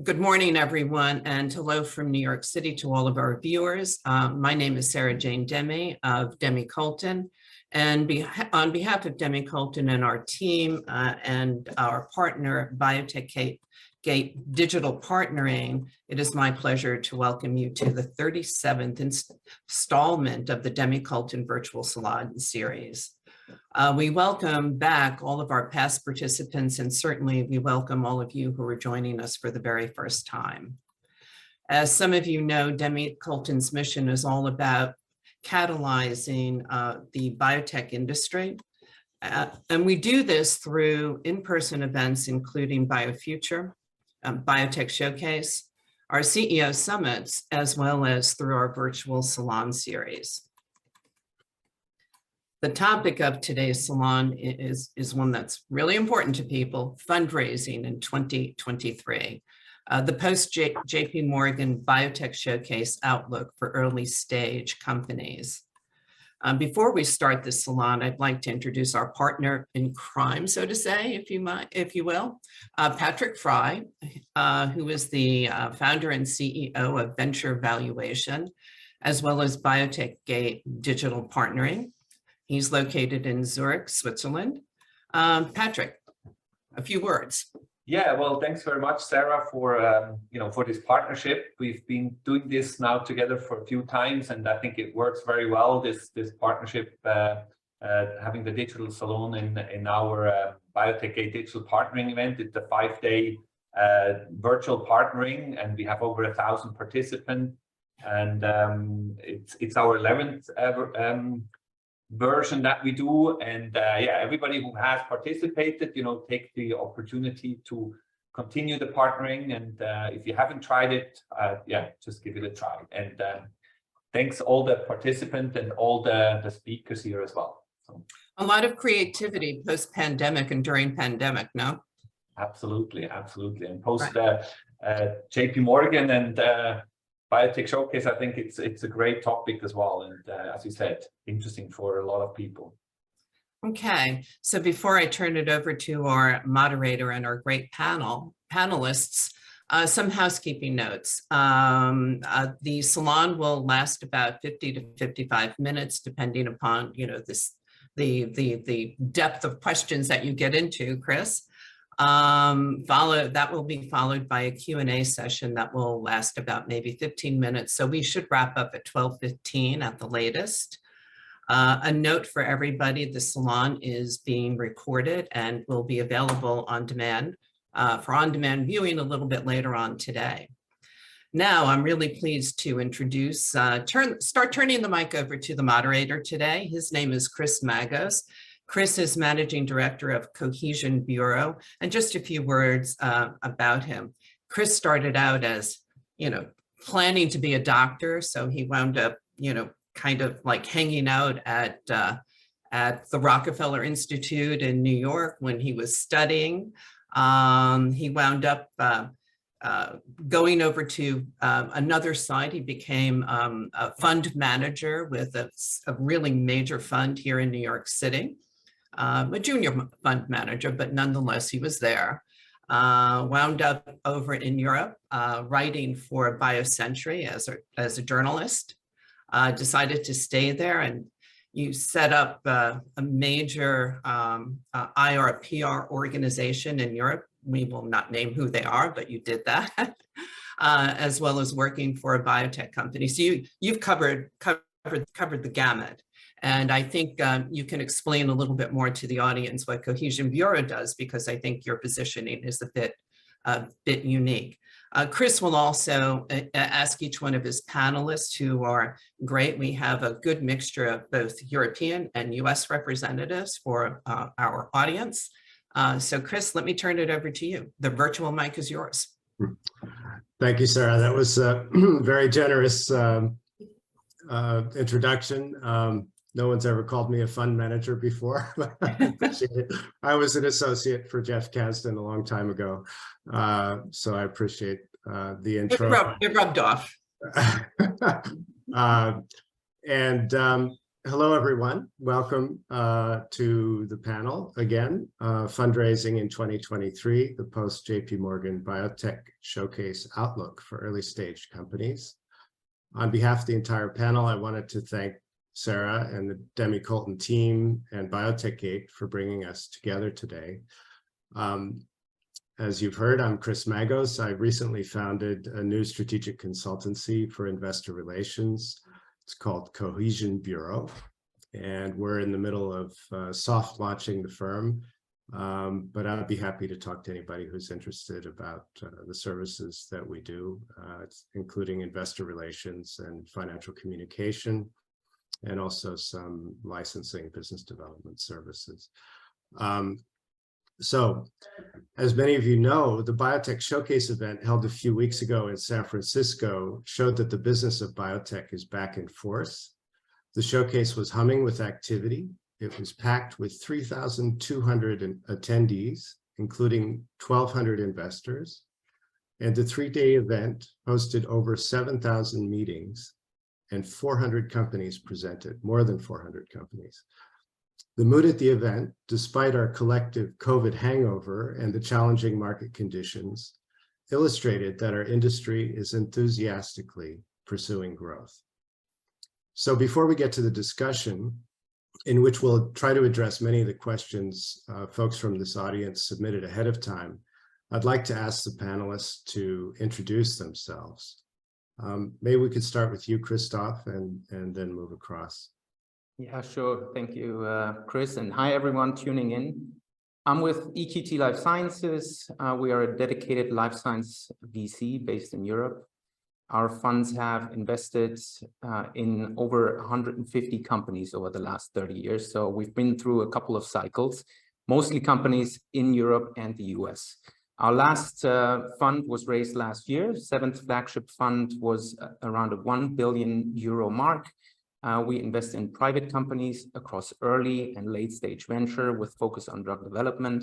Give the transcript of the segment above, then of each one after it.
Good morning, everyone, and hello from New York City to all of our viewers. My name is Sarah Jane Demy of Demy-Colton, and on behalf of Demy-Colton and our team and our partner, Biotech Gate Digital Partnering, it is my pleasure to welcome you to the 37th installment of the Demy-Colton Virtual Salon Series. We welcome back all of our past participants, and certainly we welcome all of you who are joining us for the very first time. As some of you know, Demy-Colton's mission is all about catalyzing the biotech industry. And we do this through in-person events, including BioFuture, Biotech Showcase, our CEO Summits, as well as through our virtual salon series. The topic of today's salon is one that's really important to people: fundraising in 2023. The post-JP Morgan Biotech Showcase Outlook for Early Stage Companies. Before we start this salon, I'd like to introduce our partner in crime, so to say, if you will, Patrick Fry, who is the founder and CEO of Venture Valuation, as well as Biotech Gate Digital Partnering. He's located in Zurich, Switzerland. Patrick, a few words. Yeah, well, thanks very much, Sarah, for for this partnership. We've been doing this now together for a few times, and I think it works very well. This partnership, having the digital salon in our Biotech Gate Digital Partnering event. It's a 5-day virtual partnering, and we have over 1,000 participants. And it's our 11th version that we do, and yeah, everybody who has participated, take the opportunity to continue the partnering, and if you haven't tried it, yeah, just give it a try. And thanks all the participants and all the speakers here as well. So, a lot of creativity post-pandemic and during pandemic, no? Absolutely, and post JP Morgan and Biotech Showcase, I think it's a great topic as well, and as you said, interesting for a lot of people. Okay, so before I turn it over to our moderator and our great panelists, some housekeeping notes. The salon will last about 50 to 55 minutes, depending upon the depth of questions that you get into, Chris. That will be followed by a Q&A session that will last about maybe 15 minutes. So we should wrap up at 12:15 at the latest. A note for everybody: the salon is being recorded and will be available on demand for on-demand viewing a little bit later on today. Now, I'm really pleased to introduce, start turning the mic over to the moderator today. His name is Chris Magos. Chris is Managing Director of Cohesion Bureau, and just a few words about him. Chris started out as, planning to be a doctor, so he wound up, kind of like hanging out at the Rockefeller Institute in New York when he was studying. He wound up going over to another side. He became a fund manager with a really major fund here in New York City. A junior fund manager, but nonetheless, he was there. Wound up over in Europe, writing for BioCentury as a journalist. Decided to stay there, and you set up a major IR/PR organization in Europe. We will not name who they are, but you did that, as well as working for a biotech company. So you've covered the gamut. And I think you can explain a little bit more to the audience what Cohesion Bureau does, because I think your positioning is a bit unique. Chris will also ask each one of his panelists, who are great. We have a good mixture of both European and US representatives for our audience. So Chris, let me turn it over to you. The virtual mic is yours. Thank you, Sarah. That was a very generous introduction. No one's ever called me a fund manager before. I appreciate it. I was an associate for Jeff Kasdan a long time ago, so I appreciate the intro. It rubbed off. Hello, everyone. Welcome to the panel again, Fundraising in 2023, the post JP Morgan Biotech Showcase Outlook for Early Stage Companies. On behalf of the entire panel, I wanted to thank Sarah and the Demy-Colton team and Biotech Gate for bringing us together today. As you've heard, I'm Chris Magos. I recently founded a new strategic consultancy for investor relations. It's called Cohesion Bureau, and we're in the middle of soft launching the firm, but I'd be happy to talk to anybody who's interested about the services that we do, including investor relations and financial communication, and also some licensing business development services. So, as many of you know, the Biotech Showcase event held a few weeks ago in San Francisco showed that the business of biotech is back in force. The showcase was humming with activity. It was packed with 3,200 attendees, including 1,200 investors. And the three-day event hosted over 7,000 meetings and 400 companies presented, more than 400 companies. The mood at the event, despite our collective COVID hangover and the challenging market conditions, illustrated that our industry is enthusiastically pursuing growth. So before we get to the discussion, in which we'll try to address many of the questions folks from this audience submitted ahead of time, I'd like to ask the panelists to introduce themselves. Maybe we could start with you, Christoph, and then move across. Yeah, sure. Thank you, Chris. And hi, everyone tuning in. I'm with EQT Life Sciences. We are a dedicated life science VC based in Europe. Our funds have invested in over 150 companies over the last 30 years. So we've been through a couple of cycles, mostly companies in Europe and the US. Our last fund was raised last year. Seventh flagship fund was around a €1 billion mark. We invest in private companies across early and late stage venture with focus on drug development.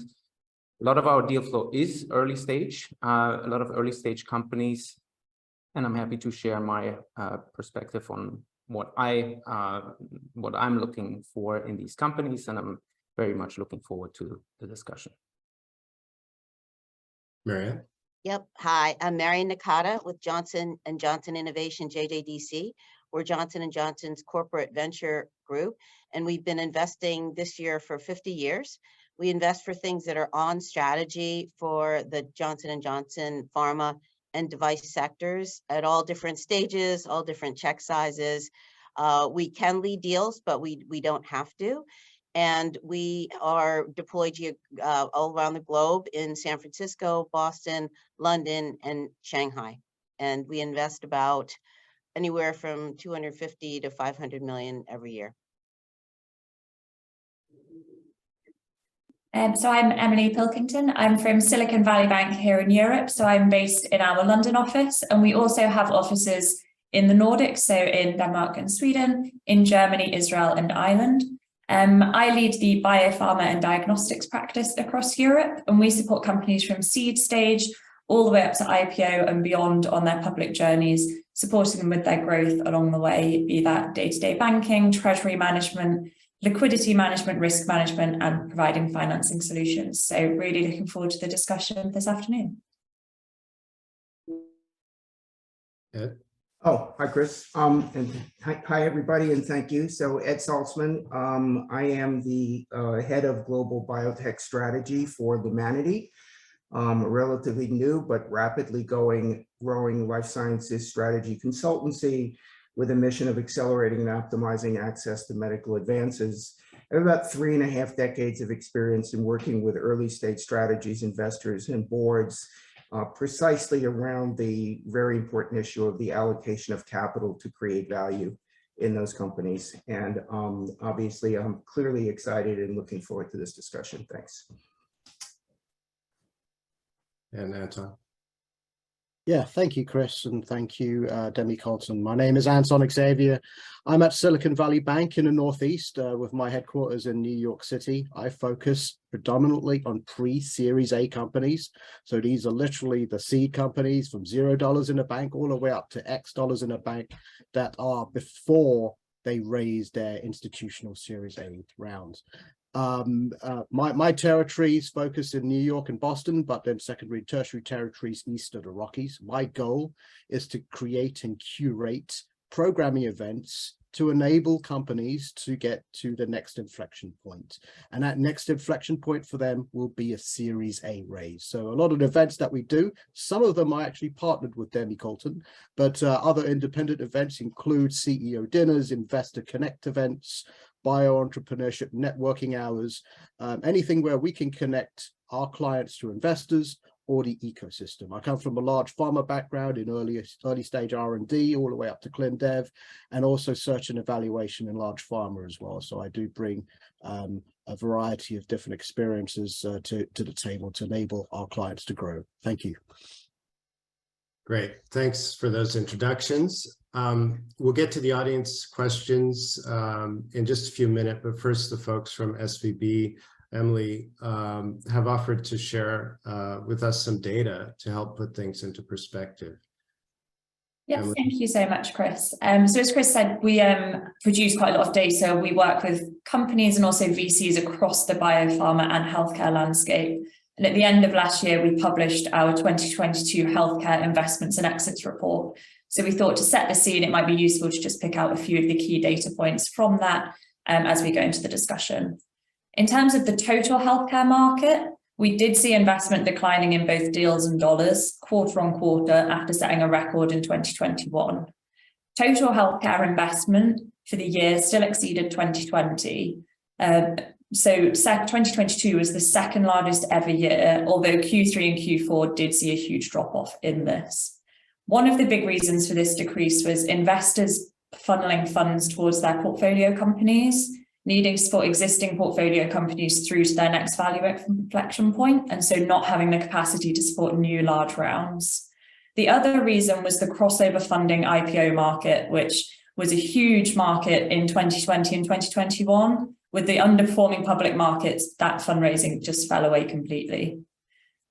A lot of our deal flow is early stage, a lot of early stage companies, and I'm happy to share my perspective on what I'm looking for in these companies, and I'm very much looking forward to the discussion. Marianne? Yep. Hi, I'm Marianne Nakata with Johnson & Johnson Innovation, JJDC. We're Johnson & Johnson's corporate venture group, and we've been investing this year for 50 years. We invest for things that are on strategy for the Johnson & Johnson pharma and device sectors at all different stages, all different check sizes. We can lead deals, but we don't have to. And we are deployed all around the globe in San Francisco, Boston, London, and Shanghai. And we invest about anywhere from 250 to 500 million every year. So I'm Emily Pilkington. I'm from Silicon Valley Bank here in Europe. So I'm based in our London office, and we also have offices in the Nordics, so in Denmark and Sweden, in Germany, Israel, and Ireland. I lead the biopharma and diagnostics practice across Europe, and we support companies from seed stage all the way up to IPO and beyond on their public journeys, supporting them with their growth along the way, be that day-to-day banking, treasury management, liquidity management, risk management, and providing financing solutions. So really looking forward to the discussion this afternoon. Ed? Oh, hi, Chris. And hi, everybody, and thank you. So Ed Saltzman, I am the head of global biotech strategy for Humanity, a relatively new but rapidly growing life sciences strategy consultancy with a mission of accelerating and optimizing access to medical advances. I have about 3.5 decades of experience in working with early stage strategies, investors, and boards, precisely around the very important issue of the allocation of capital to create value in those companies. And obviously, I'm clearly excited and looking forward to this discussion. Thanks. And Anton? Yeah, thank you, Chris, and thank you, Demy-Colton. My name is Anton Xavier. I'm at Silicon Valley Bank in the Northeast with my headquarters in New York City. I focus predominantly on pre-Series A companies. So these are literally the seed companies from $0 in a bank all the way up to X dollars in a bank that are before they raise their institutional Series A rounds. My territories focus in New York and Boston, but then secondary and tertiary territories east of the Rockies. My goal is to create and curate programming events to enable companies to get to the next inflection point. And that next inflection point for them will be a Series A raise. So a lot of the events that we do, some of them are actually partnered with Demy-Colton, but other independent events include CEO dinners, investor connect events, bio-entrepreneurship networking hours, anything where we can connect our clients to investors or the ecosystem. I come from a large pharma background in early stage R&D all the way up to clin dev, and also search and evaluation in large pharma as well. So I do bring a variety of different experiences to the table to enable our clients to grow. Thank you. Great, thanks for those introductions. We'll get to the audience questions in just a few minutes, but first the folks from SVB, Emily, have offered to share with us some data to help put things into perspective. Yes, thank you so much, Chris. So as Chris said, we produce quite a lot of data. We work with companies and also VCs across the biopharma and healthcare landscape. And at the end of last year, we published our 2022 Healthcare Investments and Exits report. So we thought to set the scene, it might be useful to just pick out a few of the key data points from that as we go into the discussion. In terms of the total healthcare market, we did see investment declining in both deals and dollars quarter on quarter after setting a record in 2021. Total healthcare investment for the year still exceeded 2020. So 2022 was the second largest ever year, although Q3 and Q4 did see a huge drop off in this. One of the big reasons for this decrease was investors funneling funds towards their portfolio companies, needing to support existing portfolio companies through to their next value inflection point, and so not having the capacity to support new large rounds. The other reason was the crossover funding IPO market, which was a huge market in 2020 and 2021. With the underperforming public markets, that fundraising just fell away completely.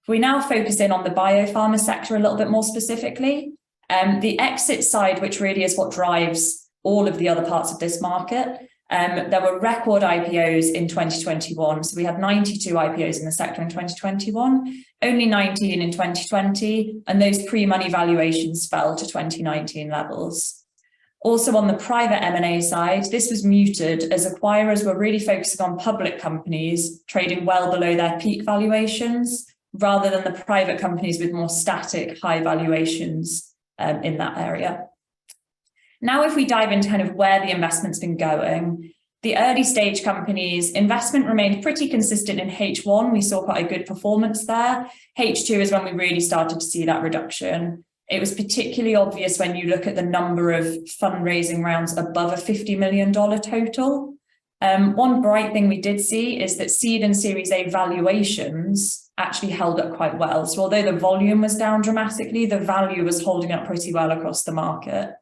If we now focus in on the biopharma sector a little bit more specifically, the exit side, which really is what drives all of the other parts of this market, there were record IPOs in 2021. So we had 92 IPOs in the sector in 2021, only 19 in 2020, and those pre-money valuations fell to 2019 levels. Also on the private M&A side, this was muted as acquirers were really focusing on public companies trading well below their peak valuations, rather than the private companies with more static high valuations in that area. Now, if we dive into kind of where the investment's been going, the early stage companies, investment remained pretty consistent in H1. We saw quite a good performance there. H2 is when we really started to see that reduction. It was particularly obvious when you look at the number of fundraising rounds above a $50 million total. One bright thing we did see is that seed and Series A valuations actually held up quite well. So although the volume was down dramatically, the value was holding up pretty well across the market.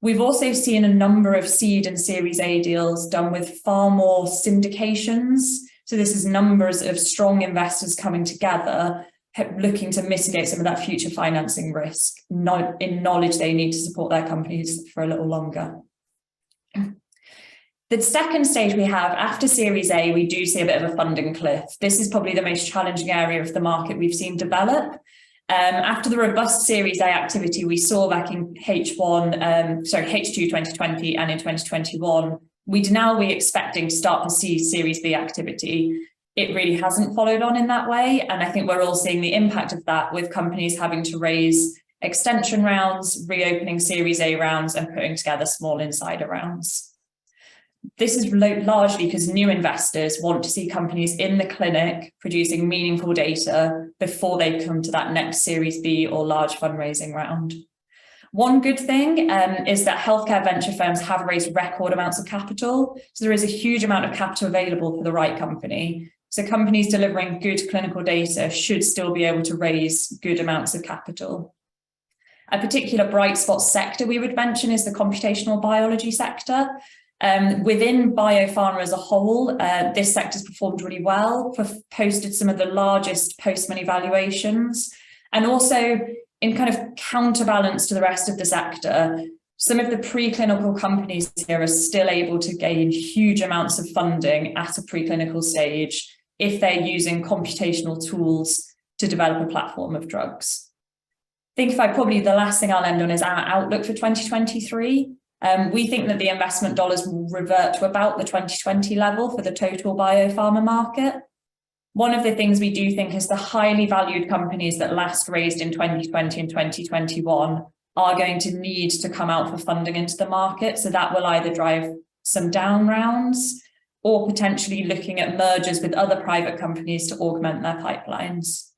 We've also seen a number of seed and Series A deals done with far more syndications. So this is numbers of strong investors coming together, looking to mitigate some of that future financing risk, in knowledge they need to support their companies for a little longer. The second stage we have, after Series A, we do see a bit of a funding cliff. This is probably the most challenging area of the market we've seen develop. After the robust Series A activity we saw back in H2 2020 and in 2021, we're expecting to start to see Series B activity. It really hasn't followed on in that way. And I think we're all seeing the impact of that with companies having to raise extension rounds, reopening Series A rounds, and putting together small insider rounds. This is largely because new investors want to see companies in the clinic producing meaningful data before they come to that next Series B or large fundraising round. One good thing is that healthcare venture firms have raised record amounts of capital. So there is a huge amount of capital available for the right company. So companies delivering good clinical data should still be able to raise good amounts of capital. A particular bright spot sector we would mention is the computational biology sector. Within biopharma as a whole, this sector's performed really well, posted some of the largest post-money valuations, and also in kind of counterbalance to the rest of the sector, Some of the preclinical companies here are still able to gain huge amounts of funding at a preclinical stage if they're using computational tools to develop a platform of drugs. I think probably the last thing I'll end on is our outlook for 2023. We think that the investment dollars will revert to about the 2020 level for the total biopharma market. One of the things we do think is the highly valued companies that last raised in 2020 and 2021 are going to need to come out for funding into the market. So that will either drive some down rounds or potentially looking at mergers with other private companies to augment their pipelines.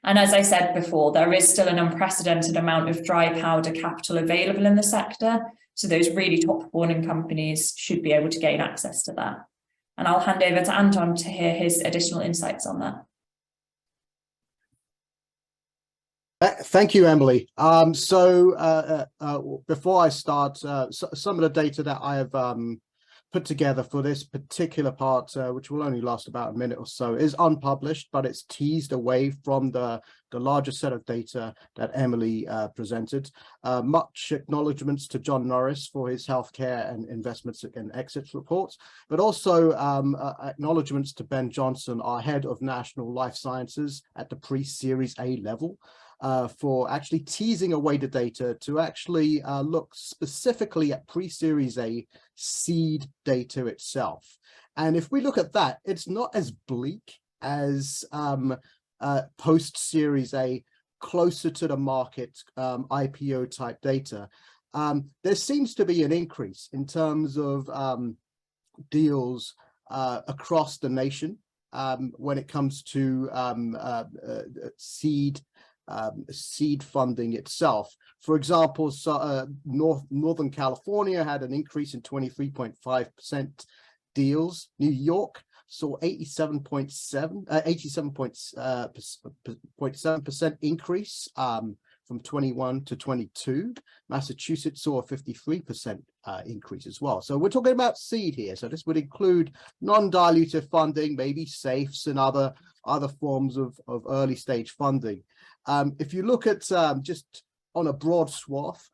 And as I said before, there is still an unprecedented amount of dry powder capital available in the sector. So those really top performing companies should be able to gain access to that. And I'll hand over to Anton to hear his additional insights on that. Thank you, Emily. Before I start, some of the data that I have put together for this particular part, which will only last about a minute or so, is unpublished, but it's teased away from the larger set of data that Emily presented. Much acknowledgements to John Norris for his healthcare and investments and exits reports, but also acknowledgements to Ben Johnson, our head of national life sciences at the pre-Series A level, for actually teasing away the data to actually look specifically at pre-Series A seed data itself. And if we look at that, it's not as bleak as post-Series A, closer to the market IPO type data. There seems to be an increase in terms of deals across the nation when it comes to seed funding itself. For example, Northern California had an increase in 23.5% deals. New York saw 87.7% increase from 21 to 22. Massachusetts saw a 53% increase as well. So we're talking about seed here. So this would include non-dilutive funding, maybe safes and other forms of early stage funding. If you look at just on a broad swath,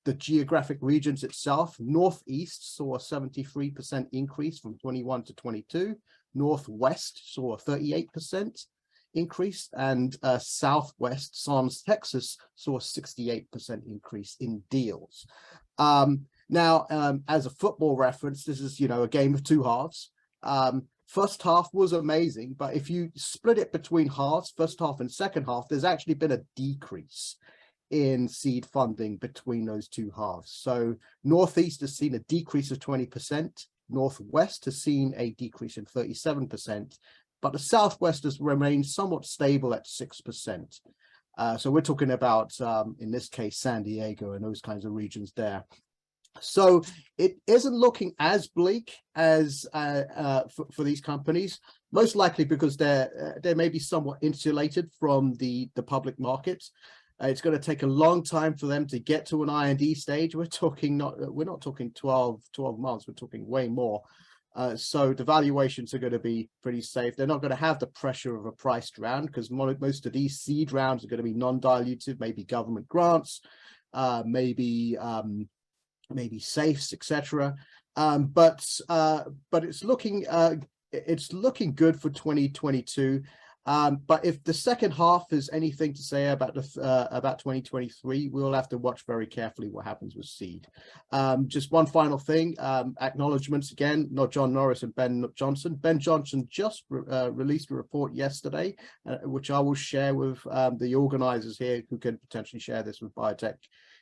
the geographic regions itself, Northeast saw a 73% increase from 21 to 22. Northwest saw a 38% increase, and Southwest, Sans Texas, saw a 68% increase in deals. Now, as a football reference, this is, a game of two halves. First half was amazing, but if you split it between halves, first half and second half, there's actually been a decrease in seed funding between those two halves. So Northeast has seen a decrease of 20%, Northwest has seen a decrease in 37%, but the Southwest has remained somewhat stable at 6%. So we're talking about, in this case, San Diego and those kinds of regions there. So it isn't looking as bleak as for these companies, most likely because they may be somewhat insulated from the public markets. It's going to take a long time for them to get to an IND stage. We're not talking 12 months, we're talking way more. So the valuations are going to be pretty safe. They're not going to have the pressure of a priced round because most of these seed rounds are going to be non-dilutive, maybe government grants, maybe safes, etc. But it's looking good for 2022. But if the second half is anything to say about 2023, we'll have to watch very carefully what happens with seed. Just one final thing, acknowledgements again, not John Norris and Ben Johnson. Ben Johnson just released a report yesterday, which I will share with the organizers here who can potentially share this with Biotech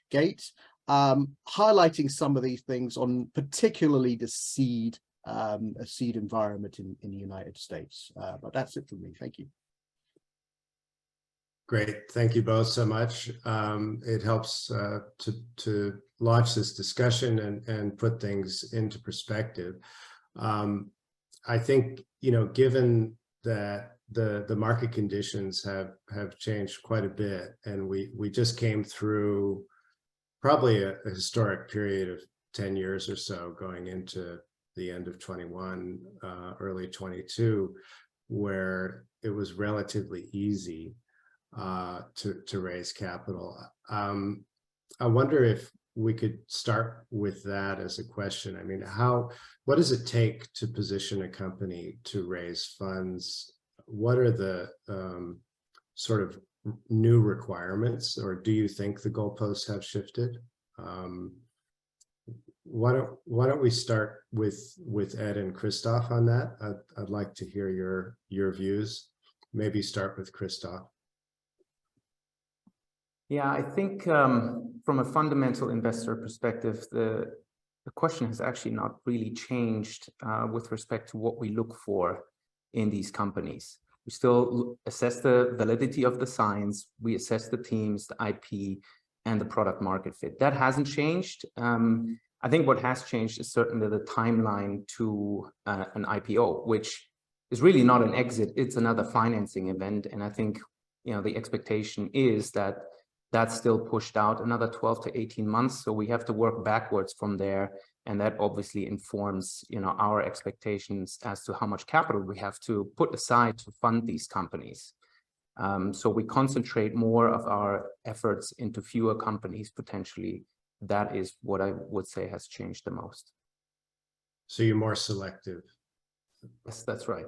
Gate, highlighting some of these things on particularly the seed environment in the United States. But that's it for me. Thank you. Great. Thank you both so much. It helps to launch this discussion and put things into perspective. I think, given that the market conditions have changed quite a bit, and we just came through probably a historic period of 10 years or so going into the end of 21, early 22, where it was relatively easy to raise capital. I wonder if we could start with that as a question. I mean, what does it take to position a company to raise funds? What are the sort of new requirements, or do you think the goalposts have shifted? Why don't we start with Ed and Christoph on that? I'd like to hear your views. Maybe start with Christoph. Yeah, I think from a fundamental investor perspective, the question has actually not really changed with respect to what we look for in these companies. We still assess the validity of the science, we assess the teams, the IP, and the product market fit. That hasn't changed. I think what has changed is certainly the timeline to an IPO, which is really not an exit, it's another financing event. And I think, you know, the expectation is that that's still pushed out another 12 to 18 months. So we have to work backwards from there. And that obviously informs, you know, our expectations as to how much capital we have to put aside to fund these companies. So we concentrate more of our efforts into fewer companies potentially. That is what I would say has changed the most. So you're more selective. Yes, that's right.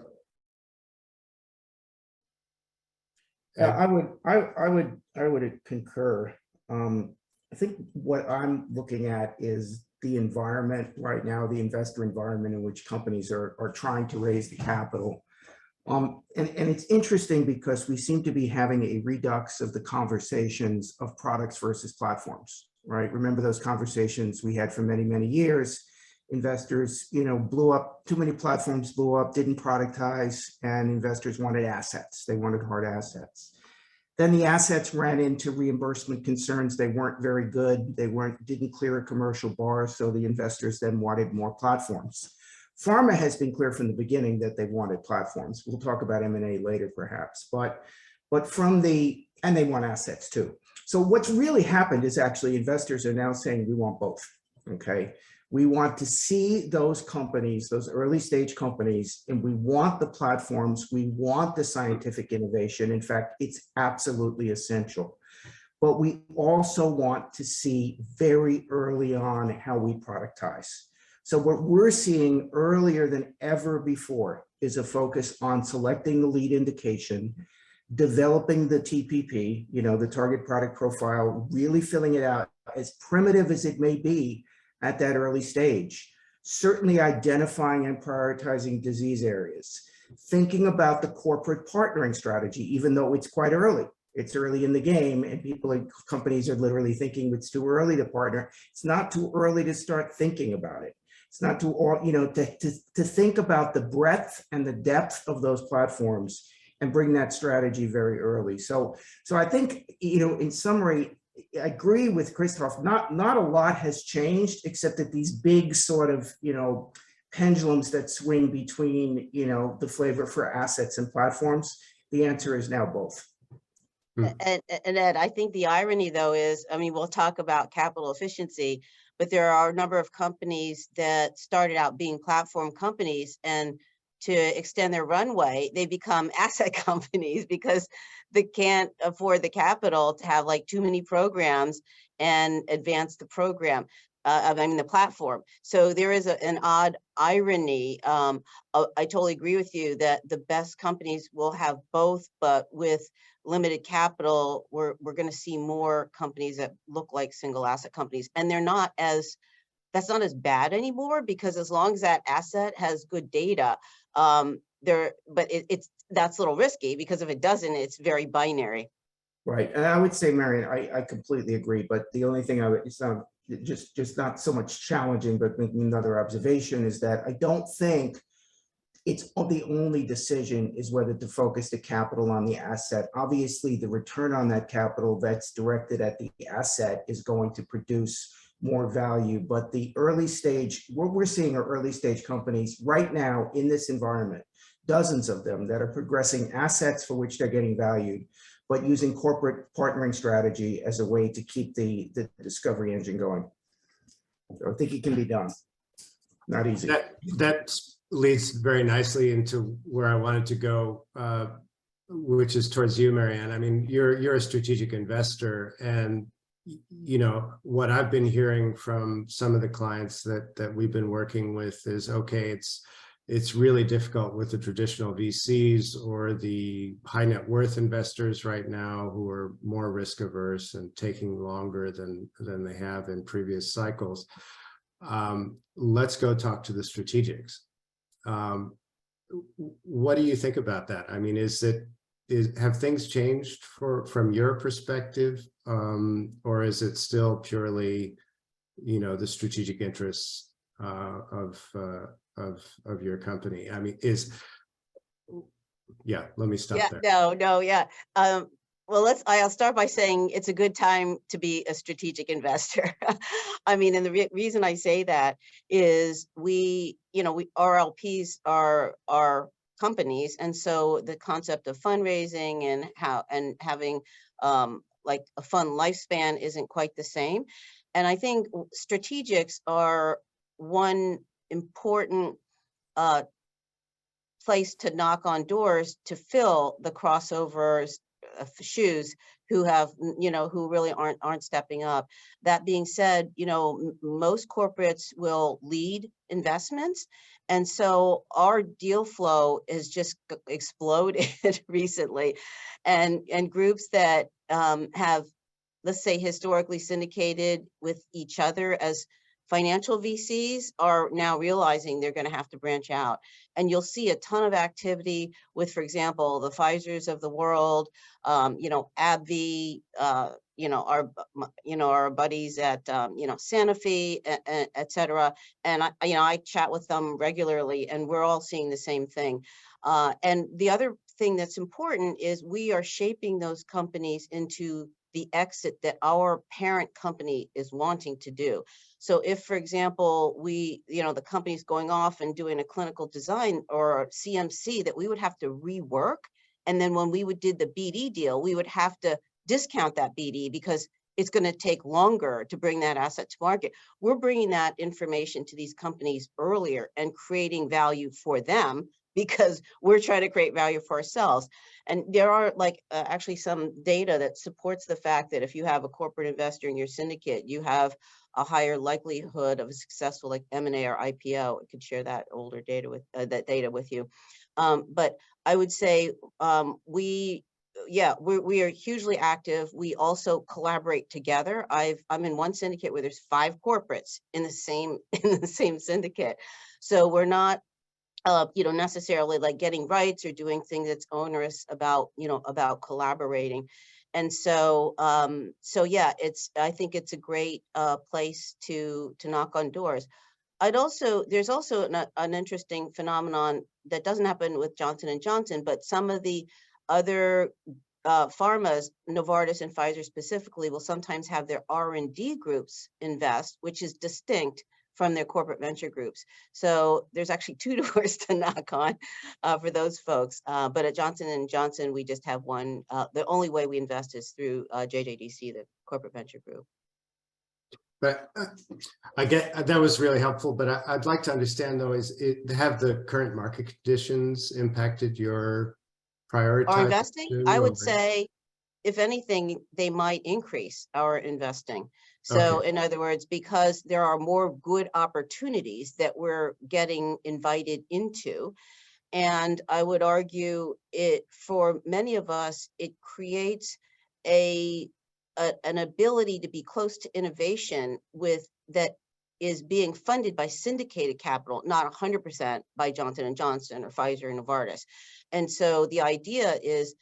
Yeah, I would concur. I think what I'm looking at is the environment right now, the investor environment in which companies are trying to raise the capital. And it's interesting because we seem to be having a redux of the conversations of products versus platforms, right? Remember those conversations we had for many, many years. Investors, you know, blew up, too many platforms blew up, didn't productize, and investors wanted assets. They wanted hard assets. Then the assets ran into reimbursement concerns. They weren't very good. They didn't clear a commercial bar. So the investors then wanted more platforms. Pharma has been clear from the beginning that they wanted platforms. We'll talk about M&A later, perhaps, but and they want assets too. So what's really happened is actually investors are now saying we want both, okay? We want to see those companies, those early stage companies, and we want the platforms, we want the scientific innovation. In fact, it's absolutely essential. But we also want to see very early on how we productize. So what we're seeing earlier than ever before is a focus on selecting the lead indication, developing the TPP, you know, the target product profile, really filling it out, as primitive as it may be at that early stage, certainly identifying and prioritizing disease areas, thinking about the corporate partnering strategy, even though it's quite early. It's early in the game and people and companies are literally thinking it's too early to partner. It's not too early to start thinking about it. It's not too, you know, to think about the breadth and the depth of those platforms and bring that strategy very early. So I think, you know, in summary, I agree with Christoph. Not a lot has changed, except that these big sort of, you know, pendulums that swing between, you know, the flavor for assets and platforms. The answer is now both. And Ed, I think the irony though is, I mean, we'll talk about capital efficiency, but there are a number of companies that started out being platform companies, and to extend their runway, they become asset companies because they can't afford the capital to have like too many programs and advance the program. I mean, the platform. So there is an odd irony. I totally agree with you that the best companies will have both, but with limited capital, we're going to see more companies that look like single asset companies, and that's not as bad anymore, because as long as that asset has good data, that's a little risky, because if it doesn't, it's very binary. Right, and I would say, Marion, I completely agree. But the only thing it's not just not so much challenging, but making another observation is that I don't think it's the only decision is whether to focus the capital on the asset. Obviously, the return on that capital that's directed at the asset is going to produce more value. But the early stage, what we're seeing are early stage companies right now in this environment, dozens of them that are progressing assets for which they're getting valued, but using corporate partnering strategy as a way to keep the discovery engine going. So I think it can be done. Not easy. That leads very nicely into where I wanted to go, which is towards you, Marianne. I mean, you're a strategic investor, and you know, what I've been hearing from some of the clients that we've been working with is, okay, it's really difficult with the traditional VCs or the high net worth investors right now who are more risk averse and taking longer than they have in previous cycles. Let's go talk to the strategics. What do you think about that? I mean, have things changed from your perspective, or is it still purely, you know, the strategic interests of your company? I mean, yeah, let me stop there. Yeah. Well, I'll start by saying it's a good time to be a strategic investor. I mean, and the reason I say that is RLPs are companies, and so the concept of fundraising and having like a fund lifespan isn't quite the same. And I think strategics are one important place to knock on doors to fill the crossovers shoes who really aren't stepping up. That being said, most corporates will lead investments, and so our deal flow has just exploded recently, and groups that have, let's say, historically syndicated with each other as financial VCs are now realizing they're going to have to branch out. And you'll see a ton of activity with, for example, the Pfizers of the world, AbbVie, our buddies at, Sanofi, et cetera. And I chat with them regularly, and we're all seeing the same thing. And the other thing that's important is we are shaping those companies into the exit that our parent company is wanting to do. So if, for example, the company's going off and doing a clinical design or a CMC that we would have to rework, and then when we did the BD deal, we would have to discount that BD because it's going to take longer to bring that asset to market. We're bringing that information to these companies earlier and creating value for them because we're trying to create value for ourselves. And there are actually some data that supports the fact that if you have a corporate investor in your syndicate, you have a higher likelihood of a successful M&A or IPO. I could share that older data with you. But I would say we are hugely active. We also collaborate together. I'm in one syndicate where there's 5 corporates in the same syndicate. So we're not necessarily getting rights or doing things that's onerous about collaborating. And so, I think it's a great place to knock on doors. There's also an interesting phenomenon that doesn't happen with Johnson & Johnson, but some of the other pharmas, Novartis and Pfizer specifically, will sometimes have their R&D groups invest, which is distinct from their corporate venture groups. So there's actually 2 doors to knock on for those folks. But at Johnson & Johnson, we just have one. The only way we invest is through JJDC, the corporate venture group. But I get that was really helpful. But I'd like to understand, though, have the current market conditions impacted your prioritization? Our investing, I would say, if anything, they might increase our investing. So in other words, because there are more good opportunities that we're getting invited into. And I would argue for many of us, it creates an ability to be close to innovation that is being funded by syndicated capital, not 100% by Johnson & Johnson or Pfizer and Novartis. And so the idea is,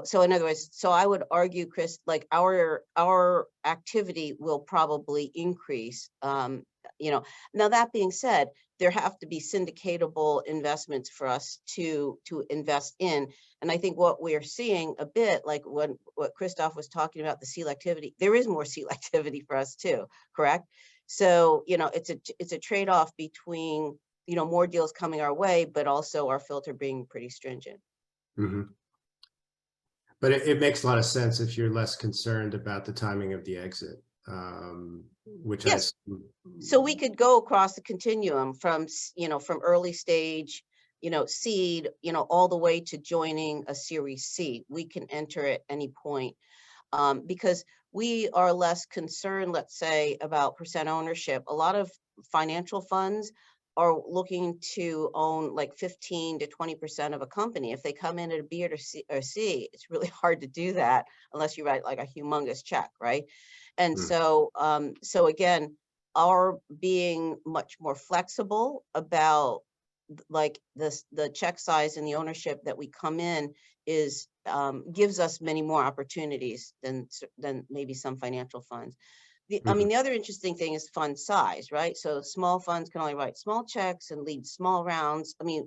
so in other words, so I would argue, Chris, our activity will probably increase. Now that being said, there have to be syndicatable investments for us to invest in. And I think what we're seeing a bit, like what Christoph was talking about, the selectivity, there is more selectivity for us too, correct? So, it's a trade-off between, more deals coming our way, but also our filter being pretty stringent. Mm-hmm. But it makes a lot of sense if you're less concerned about the timing of the exit, which yes. So we could go across the continuum from early stage, seed, all the way to joining a Series C. We can enter at any point because we are less concerned, let's say, about percent ownership. A lot of financial funds are looking to own like 15 to 20% of a company. If they come in at a B or C, it's really hard to do that unless you write like a humongous check, right? And so again, our being much more flexible about like the check size and the ownership that we come in is gives us many more opportunities than maybe some financial funds. I mean, the other interesting thing is fund size, right? So small funds can only write small checks and lead small rounds. I mean,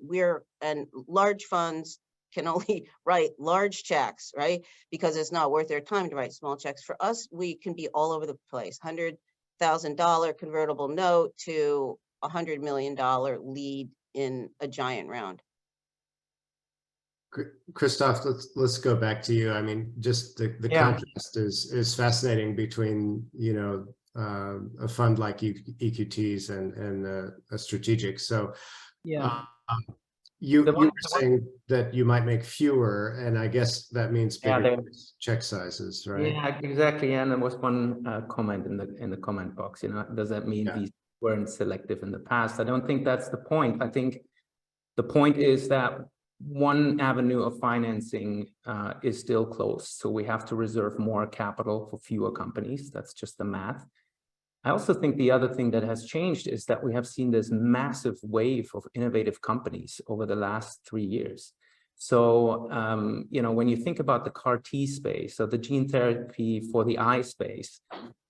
and large funds can only write large checks, right? Because it's not worth their time to write small checks. For us, we can be all over the place. $100,000 convertible note to $100 million lead in a giant round. Christoph, let's go back to you. I mean, just the contrast is fascinating between, you know, a fund like EQT's and a strategic. So you were saying that you might make fewer, and I guess that means bigger check sizes, right? Yeah, exactly. And there was one comment in the comment box. You know, does that mean these weren't selective in the past? I don't think that's the point. I think the point is that one avenue of financing is still closed. So we have to reserve more capital for fewer companies. That's just the math. I also think the other thing that has changed is that we have seen this massive wave of innovative companies over the last 3 years. So, you know, when you think about the CAR-T space or the gene therapy for the eye space,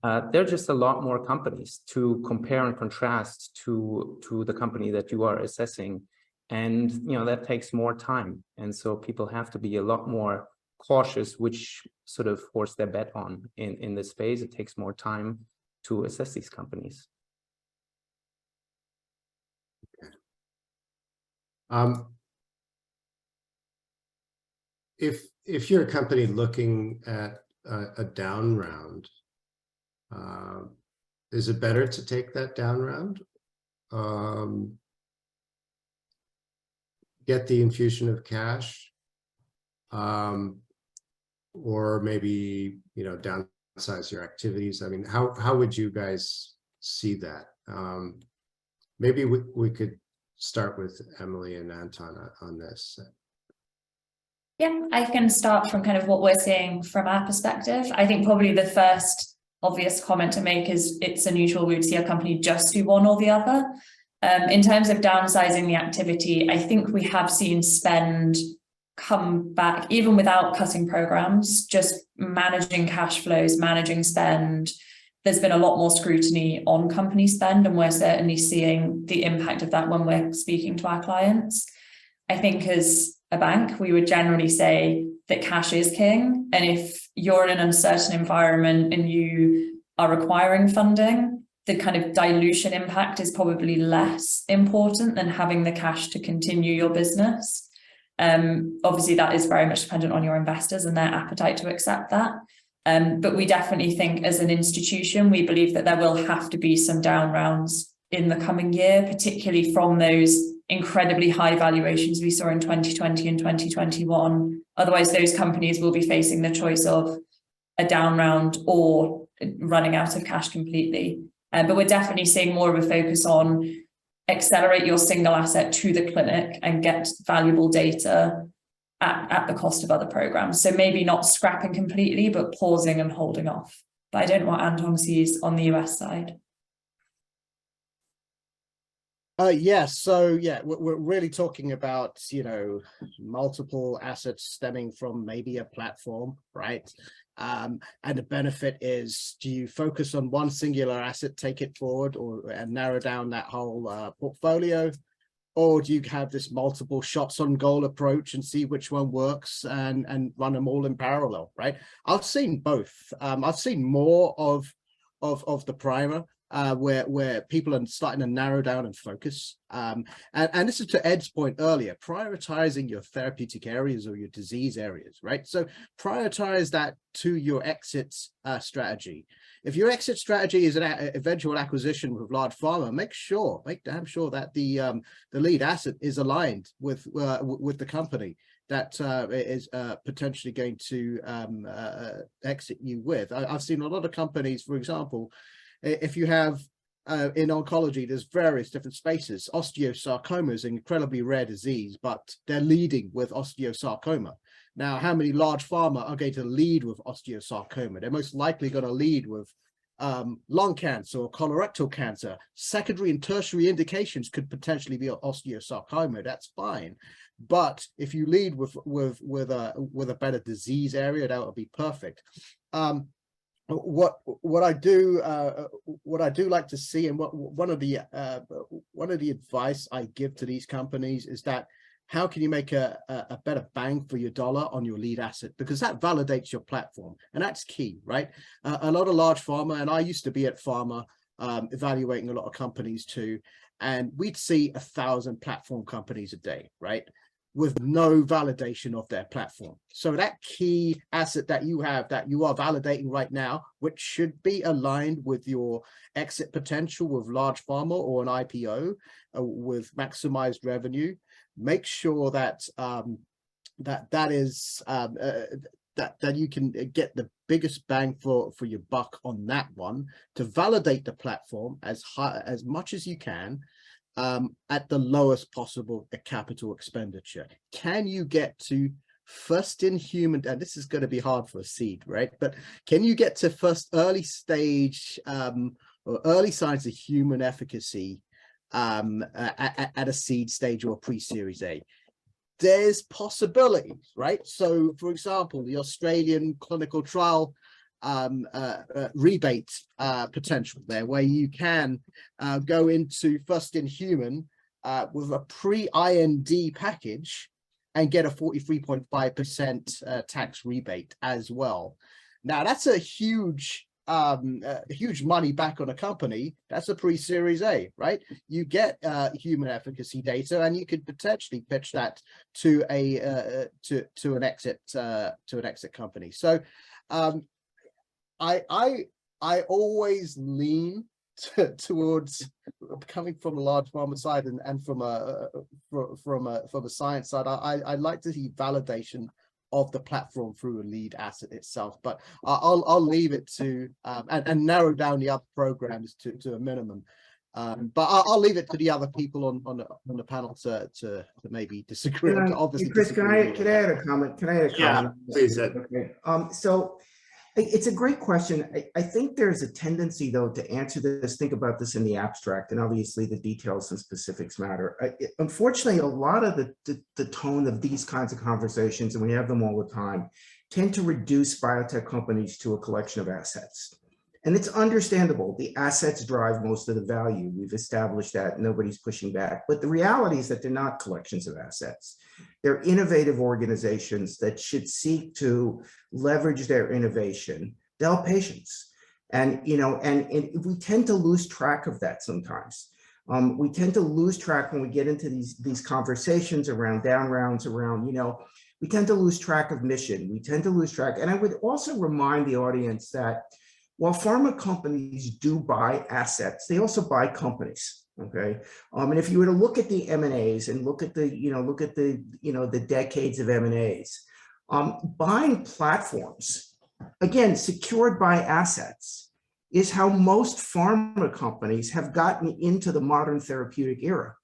there are just a lot more companies to compare and contrast to the company that you are assessing. And, you know, that takes more time. And so people have to be a lot more cautious, which sort of horse their bet on in this space. It takes more time to assess these companies. Okay. If you're a company looking at a down round, is it better to take that down round? Get the infusion of cash, or maybe, you know, downsize your activities? I mean, how would you guys see that? Maybe we could start with Emily and Anton on this. Yeah, I can start from kind of what we're seeing from our perspective. I think probably the first obvious comment to make is it's unusual we would see a company just do one or the other. In terms of downsizing the activity, I think we have seen spend come back, even without cutting programs, just managing cash flows, managing spend. There's been a lot more scrutiny on company spend, and we're certainly seeing the impact of that when we're speaking to our clients. I think as a bank, we would generally say that cash is king. And if you're in an uncertain environment and you are requiring funding, the kind of dilution impact is probably less important than having the cash to continue your business. Obviously, that is very much dependent on your investors and their appetite to accept that. But we definitely think as an institution, we believe that there will have to be some down rounds in the coming year, particularly from those incredibly high valuations we saw in 2020 and 2021. Otherwise, those companies will be facing the choice of a down round or running out of cash completely. But we're definitely seeing more of a focus on accelerate your single asset to the clinic and get valuable data at the cost of other programs. So maybe not scrapping completely, but pausing and holding off. But I don't know what Anton sees on the US side. Yes, so yeah, we're really talking about, you know, multiple assets stemming from maybe a platform, right? And the benefit is, do you focus on one singular asset, take it forward, and narrow down that whole portfolio? Or do you have this multiple shots on goal approach and see which one works and run them all in parallel, right? I've seen both. I've seen more of the primer, where people are starting to narrow down and focus. And this is to Ed's point earlier, prioritizing your therapeutic areas or your disease areas, right? So prioritize that to your exit strategy. If your exit strategy is an eventual acquisition with large pharma, make damn sure that the lead asset is aligned with the company. that is potentially going to exit you with. I've seen a lot of companies, for example, if you have in oncology, there's various different spaces. Osteosarcoma is an incredibly rare disease, but they're leading with osteosarcoma. Now, how many large pharma are going to lead with osteosarcoma? They're most likely going to lead with lung cancer or colorectal cancer. Secondary and tertiary indications could potentially be osteosarcoma. That's fine, but if you lead with a better disease area, that would be perfect. What I do like to see, and one of the advice I give to these companies is that how can you make a better bang for your dollar on your lead asset? Because that validates your platform, and that's key, right? A lot of large pharma, and I used to be at pharma, evaluating a lot of companies too, and we'd see 1,000 platform companies a day, right? With no validation of their platform. So that key asset that you have, that you are validating right now, which should be aligned with your exit potential with large pharma or an IPO with maximized revenue, make sure that that you can get the biggest bang for your buck on that one, to validate the platform as much as you can, at the lowest possible capital expenditure. Can you get to first in human, and this is going to be hard for a seed, right? But can you get to first early stage or early signs of human efficacy at a seed stage or pre-series A? There's possibilities, right? So for example, the Australian clinical trial rebate potential there, where you can go into first in human with a pre-IND package and get a 43.5% tax rebate as well. Now that's a huge money back on a company. That's a pre-series A, right? You get human efficacy data, and you could potentially pitch that to a to an exit company. So I always lean towards, coming from a large pharma side and from a science side, I like to see validation of the platform through a lead asset itself. But I'll leave it to and narrow down the other programs to a minimum. But I'll leave it to the other people on the panel to maybe disagree. Obviously, Chris, can I add a comment? Yeah, please. Okay. So it's a great question. I think there's a tendency, though, to answer this, think about this in the abstract, and obviously the details and specifics matter. Unfortunately, a lot of the tone of these kinds of conversations, and we have them all the time, tend to reduce biotech companies to a collection of assets. And it's understandable. The assets drive most of the value. We've established that. Nobody's pushing back. But the reality is that they're not collections of assets. They're innovative organizations that should seek to leverage their innovation to help patients. And, and we tend to lose track of that sometimes. We tend to lose track when we get into these conversations around down rounds, around, we tend to lose track of mission. We tend to lose track. And I would also remind the audience that while pharma companies do buy assets, they also buy companies. Okay, and if you were to look at the M&As and look at the the decades of M&As, buying platforms, again, secured by assets, is how most pharma companies have gotten into the modern therapeutic era.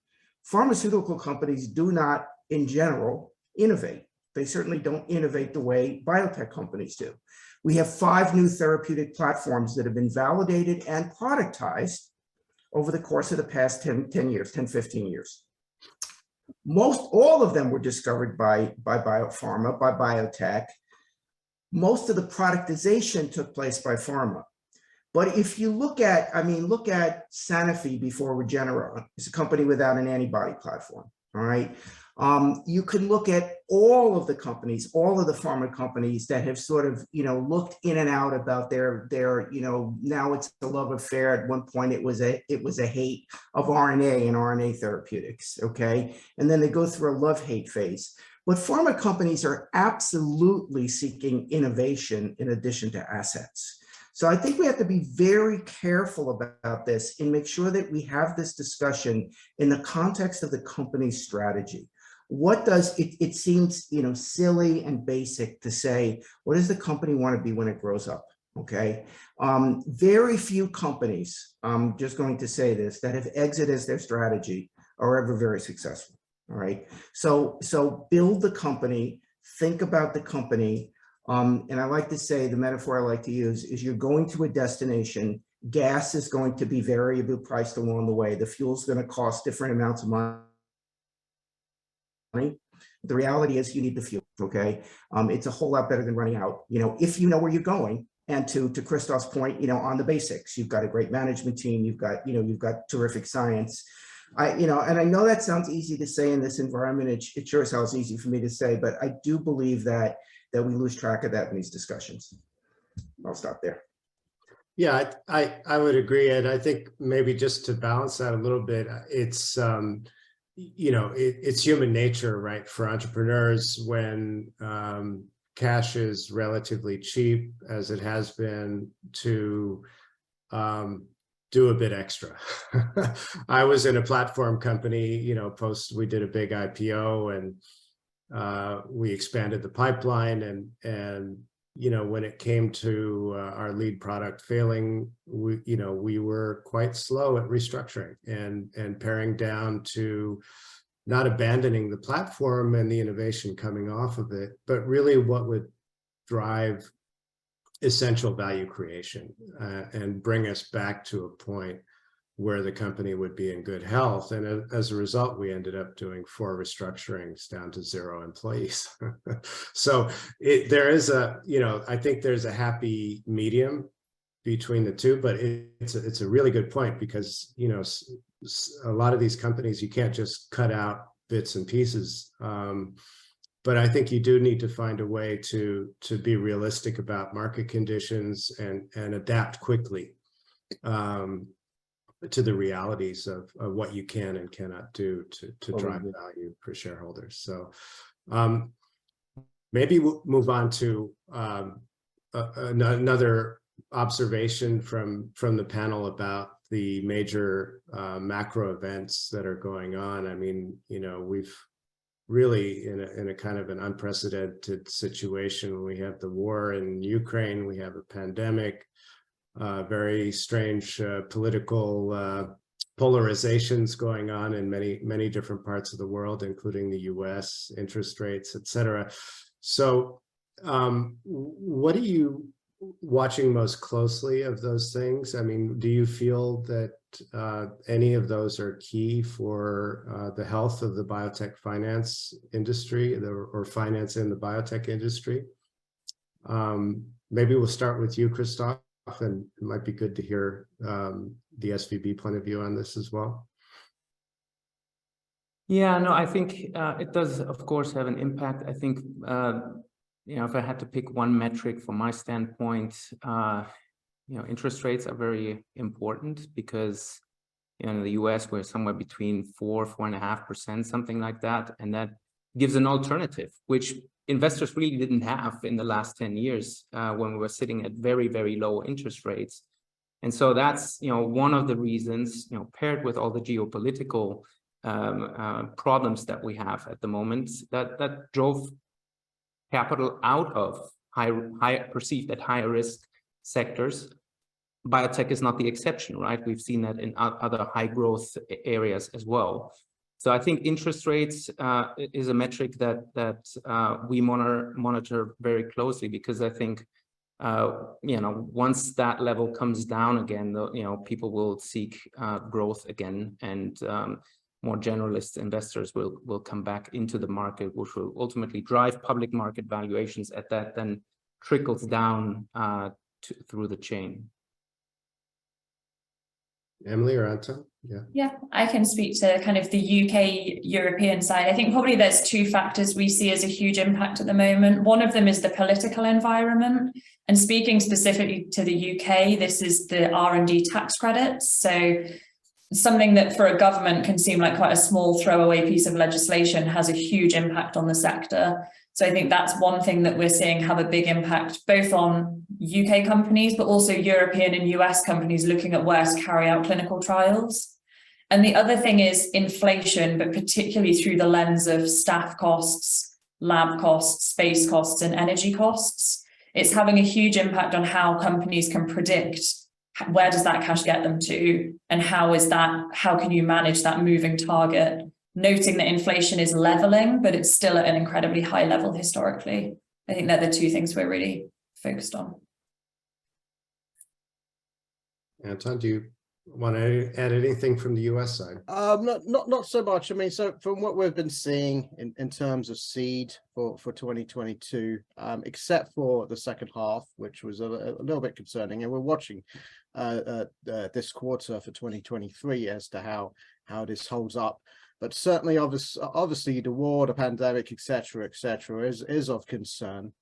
Pharmaceutical companies do not, in general, innovate. They certainly don't innovate the way biotech companies do. We have 5 new therapeutic platforms that have been validated and productized over the course of the past 10 years, 10, 15 years. All of them were discovered by biopharma, by biotech. Most of the productization took place by pharma. But if you look at, look at Sanofi before Regeneron. It's a company without an antibody platform, all right? You can look at all of the companies, all of the pharma companies that have sort of, looked in and out about their, now it's a love affair. At one point, it was a hate of RNA and RNA therapeutics, okay? And then they go through a love-hate phase. But pharma companies are absolutely seeking innovation in addition to assets. So I think we have to be very careful about this and make sure that we have this discussion in the context of the company's strategy. what does it seems, you know, silly and basic to say, what does the company want to be when it grows up? Okay. Very few companies, I'm just going to say this, that have exit as their strategy are ever very successful. All right. So build the company, think about the company. And I like to say, the metaphor I like to use is, you're going to a destination, gas is going to be variably priced along the way. The fuel's going to cost different amounts of money. The reality is, you need the fuel. Okay. It's a whole lot better than running out, you know, if you know where you're going. And to Christoph's point, you know, on the basics, you've got a great management team, you've got terrific science. And I know that sounds easy to say in this environment. It sure sounds easy for me to say, but I do believe that we lose track of that in these discussions. I'll stop there. Yeah, I would agree. And I think maybe just to balance that a little bit, it's, it's human nature, right? For entrepreneurs, when cash is relatively cheap, as it has been, to do a bit extra. I was in a platform company, we did a big IPO, and we expanded the pipeline, and when it came to our lead product failing, we were quite slow at restructuring and paring down to not abandoning the platform and the innovation coming off of it, but really what would drive essential value creation and bring us back to a point where the company would be in good health. And as a result, we ended up doing 4 restructurings down to 0 employees. So there is I think there's a happy medium between the two, but it's a really good point, because, a lot of these companies, you can't just cut out bits and pieces. But I think you do need to find a way to be realistic about market conditions and adapt quickly to the realities of what you can and cannot do to drive value for shareholders. So maybe we'll move on to another observation from the panel about the major macro events that are going on. I mean, we've really in a kind of an unprecedented situation. We have the war in Ukraine, we have a pandemic, very strange political polarizations going on in many different parts of the world, including the US, interest rates, etc. So what are you watching most closely of those things? I mean, do you feel that any of those are key for the health of the biotech finance industry, or finance in the biotech industry? Maybe we'll start with you, Christoph, and it might be good to hear the SVB point of view on this as well. Yeah, no, I think it does, of course, have an impact. I think, if I had to pick one metric from my standpoint, interest rates are very important, because in the US, we're somewhere between 4.5%, something like that. And that gives an alternative, which investors really didn't have in the last 10 years when we were sitting at very, very low interest rates. And so that's, one of the reasons, paired with all the geopolitical problems that we have at the moment, that drove capital out of perceived at higher risk sectors. Biotech is not the exception, right? We've seen that in other high growth areas as well. So I think interest rates is a metric that we monitor very closely, because I think once that level comes down again, people will seek growth again, and more generalist investors will come back into the market, which will ultimately drive public market valuations at that then trickles down through the chain. Emily or Anton? Yeah, I can speak to kind of the UK European side. I think probably there's 2 factors we see as a huge impact at the moment. One of them is the political environment, and speaking specifically to the UK, this is the R&D tax credits. So something that for a government can seem like quite a small throwaway piece of legislation has a huge impact on the sector. So I think that's one thing that we're seeing have a big impact, both on UK companies, but also European and US companies looking at where to carry out clinical trials. And the other thing is inflation, but particularly through the lens of staff costs, lab costs, space costs, and energy costs. It's having a huge impact on how companies can predict where does that cash get them to, and how can you manage that moving target, noting that inflation is leveling, but it's still at an incredibly high level historically. I think they're the two things we're really focused on. Anton, do you want to add anything from the US side? Not so much. I mean, so from what we've been seeing in terms of seed for 2022, except for the second half, which was a little bit concerning, and we're watching this quarter for 2023 as to how this holds up. But certainly, obviously, the war, the pandemic, etc., is of concern.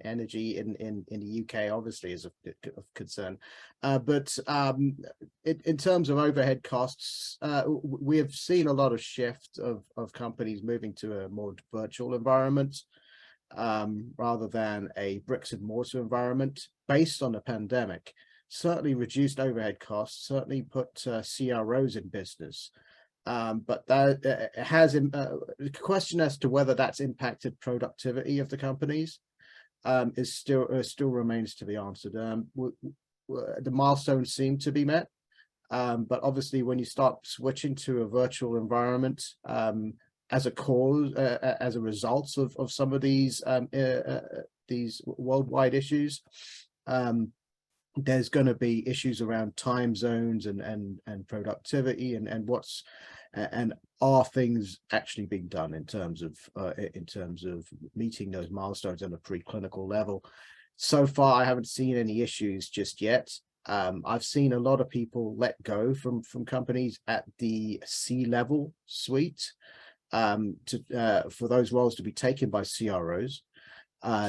Energy in the UK obviously is of concern, but in terms of overhead costs, we have seen a lot of shift of companies moving to a more virtual environment rather than a bricks and mortar environment based on the pandemic. Certainly reduced overhead costs, certainly put CROs in business. But that has the question as to whether that's impacted productivity of the companies is still remains to be answered. The milestones seem to be met, but obviously when you start switching to a virtual environment as a result of some of these worldwide issues, there's going to be issues around time zones and productivity and are things actually being done in terms of meeting those milestones on a preclinical level. So far, I haven't seen any issues just yet. I've seen a lot of people let go from companies at the C-level suite for those roles to be taken by CROs.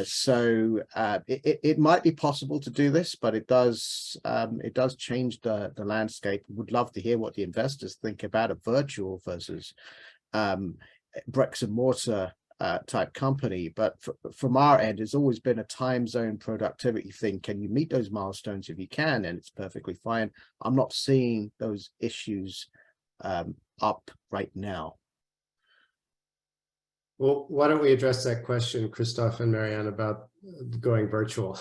So it might be possible to do this, but it does change the landscape. Would love to hear what the investors think about a virtual versus bricks and mortar type company. But from our end, it's always been a time zone productivity thing. Can you meet those milestones? If you can, and it's perfectly fine. I'm not seeing those issues up right now. Well, why don't we address that question, Christoph and Marianne, about going virtual?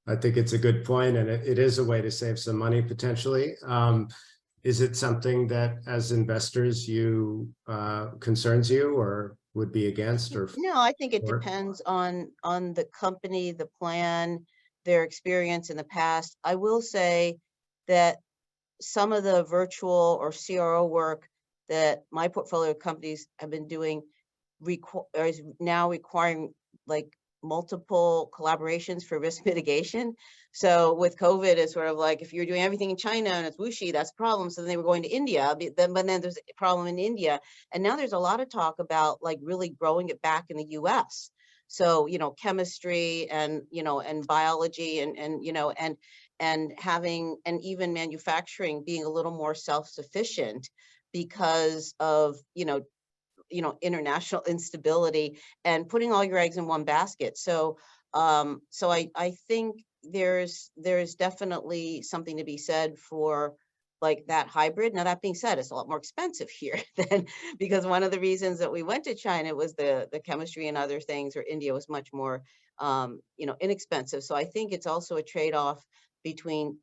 I think it's a good point, and it is a way to save some money potentially. Is it something that, as investors, concerns you or would be against? Or no, I think it depends on the company, the plan, their experience in the past. I will say that some of the virtual or CRO work that my portfolio companies have been doing is now requiring like multiple collaborations for risk mitigation. So with COVID, it's sort of like if you're doing everything in China and it's whooshy, that's a problem. So then they were going to India, but then there's a problem in India. And now there's a lot of talk about like really growing it back in the US. So, chemistry and, and biology and having, and even manufacturing being a little more self-sufficient because of, international instability and putting all your eggs in one basket. So I think there's definitely something to be said for like that hybrid. Now, that being said, it's a lot more expensive here than because one of the reasons that we went to China was the chemistry and other things, or India was much more inexpensive. So I think it's also a trade-off between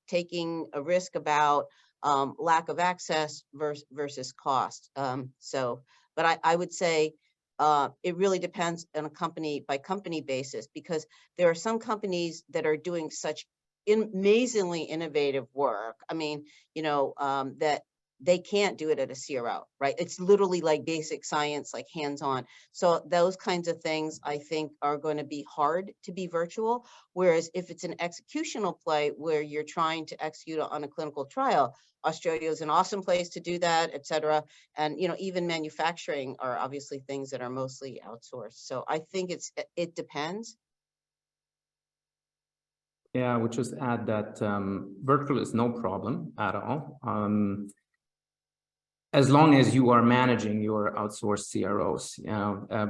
taking a risk about lack of access versus cost. But I would say it really depends on a company by company basis, because there are some companies that are doing such amazingly innovative work. I mean, that they can't do it at a CRO, right? It's literally like basic science, like hands-on. So those kinds of things I think are going to be hard to be virtual. Whereas if it's an executional play where you're trying to execute on a clinical trial, Australia is an awesome place to do that, et cetera. And, even manufacturing are obviously things that are mostly outsourced. So I think it depends. Yeah, I would just add that virtual is no problem at all. As long as you are managing your outsourced CROs.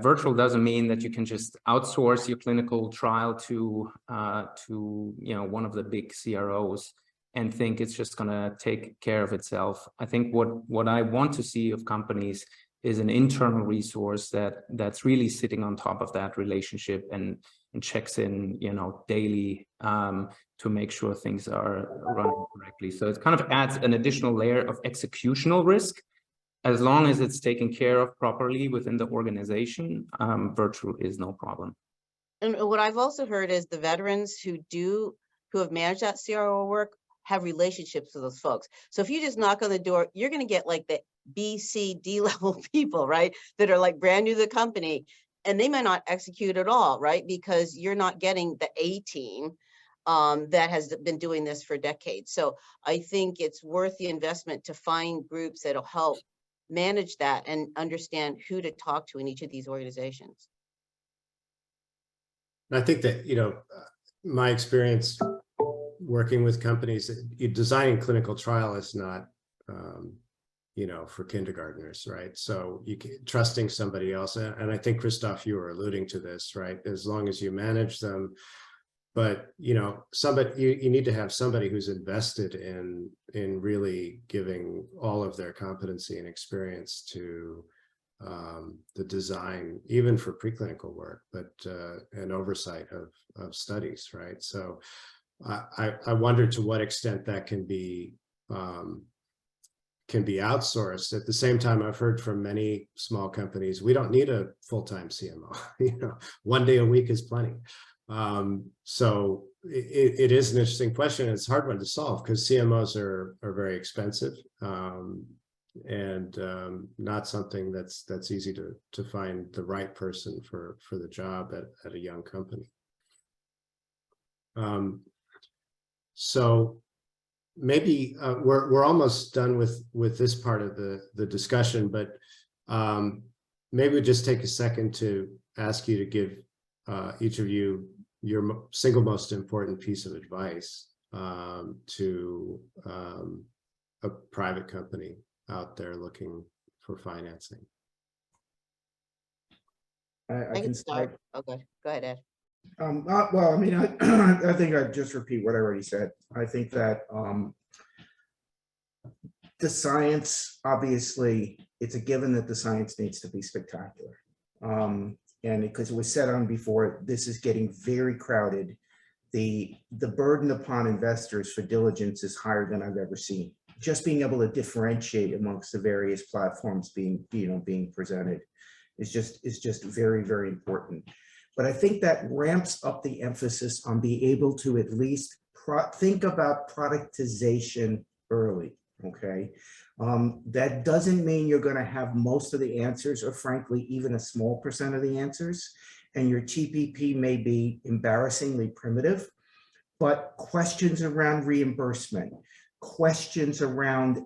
Virtual doesn't mean that you can just outsource your clinical trial to one of the big CROs. and think it's just going to take care of itself. I think what I want to see of companies is an internal resource that's really sitting on top of that relationship and checks in, daily to make sure things are running correctly. So it kind of adds an additional layer of executional risk. As long as it's taken care of properly within the organization, virtual is no problem. And what I've also heard is the veterans who have managed that CRO work have relationships with those folks. So if you just knock on the door, you're going to get like the B, C, D level people, right? That are like brand new to the company, and they might not execute at all, right? Because you're not getting the A team that has been doing this for decades. So I think it's worth the investment to find groups that'll help manage that and understand who to talk to in each of these organizations. I think that, my experience working with companies, designing clinical trial is not, for kindergartners, right? So trusting somebody else. And I think, Christoph, you were alluding to this, right? As long as you manage them, but, somebody, you need to have somebody who's invested in really giving all of their competency and experience to the design, even for preclinical work, but and oversight of studies, right? So I wonder to what extent that can be outsourced. At the same time, I've heard from many small companies, we don't need a full-time CMO. One day a week is plenty. So it is an interesting question. It's a hard one to solve because CMOs are very expensive. And not something that's easy to find the right person for the job at a young company. So maybe we're almost done with this part of the discussion, but maybe we just take a second to ask you to give each of you your single most important piece of advice to a private company out there looking for financing. I can start. Okay, go ahead, Ed. Well, I mean, I think I'd just repeat what I already said. I think that the science, obviously, it's a given that the science needs to be spectacular. And because it was said on before, this is getting very crowded. The burden upon investors for diligence is higher than I've ever seen. Just being able to differentiate amongst the various platforms being presented is just very, very important. But I think that ramps up the emphasis on being able to at least think about productization early. Okay, that doesn't mean you're going to have most of the answers, or frankly, even a small % of the answers. And your TPP may be embarrassingly primitive, but questions around reimbursement, questions around,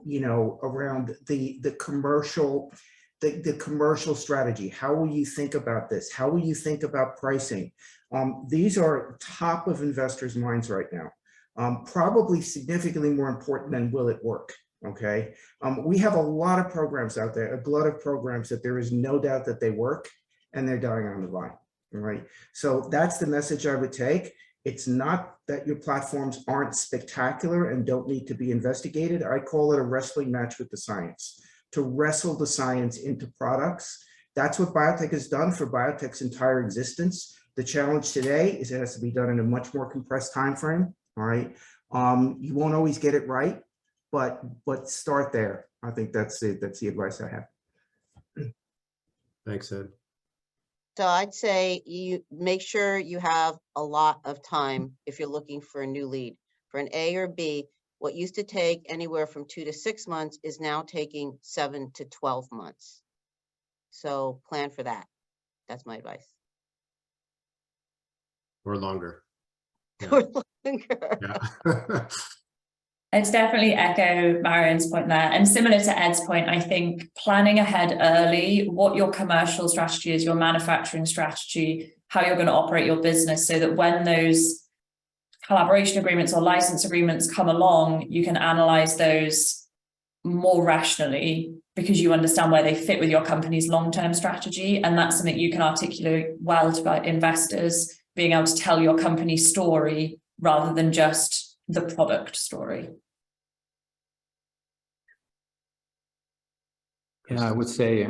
around the commercial, the commercial strategy. How will you think about this? How will you think about pricing? These are top of investors' minds right now. Probably significantly more important than will it work? Okay. We have a lot of programs out there, a glut of programs that there is no doubt that they work and they're dying on the vine. All right. So that's the message I would take. It's not that your platforms aren't spectacular and don't need to be investigated. I call it a wrestling match with the science, to wrestle the science into products. That's what biotech has done for biotech's entire existence. The challenge today is it has to be done in a much more compressed time frame. All right. You won't always get it right, but start there. I think that's it. That's the advice I have. Thanks, Ed. So I'd say you make sure you have a lot of time if you're looking for a new lead. For an A or B, what used to take anywhere from 2 to 6 months is now taking 7 to 12 months. So plan for that. That's my advice. Or longer. Yeah. Or longer. Yeah. I'd definitely echo Marion's point there. And similar to Ed's point, I think planning ahead early, what your commercial strategy is, your manufacturing strategy, how you're going to operate your business, so that when those collaboration agreements or license agreements come along, you can analyze those more rationally because you understand where they fit with your company's long-term strategy. And that's something you can articulate well to investors, being able to tell your company story rather than just the product story? Yeah, I would say,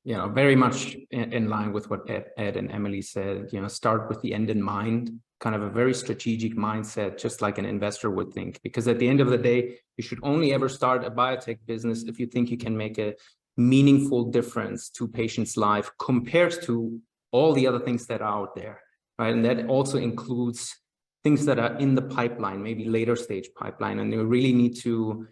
very much in line with what Ed and Emily said, start with the end in mind, kind of a very strategic mindset, just like an investor would think, because at the end of the day, you should only ever start a biotech business if you think you can make a meaningful difference to patients' life compared to all the other things that are out there, right? And that also includes things that are in the pipeline, maybe later stage pipeline, and you really need to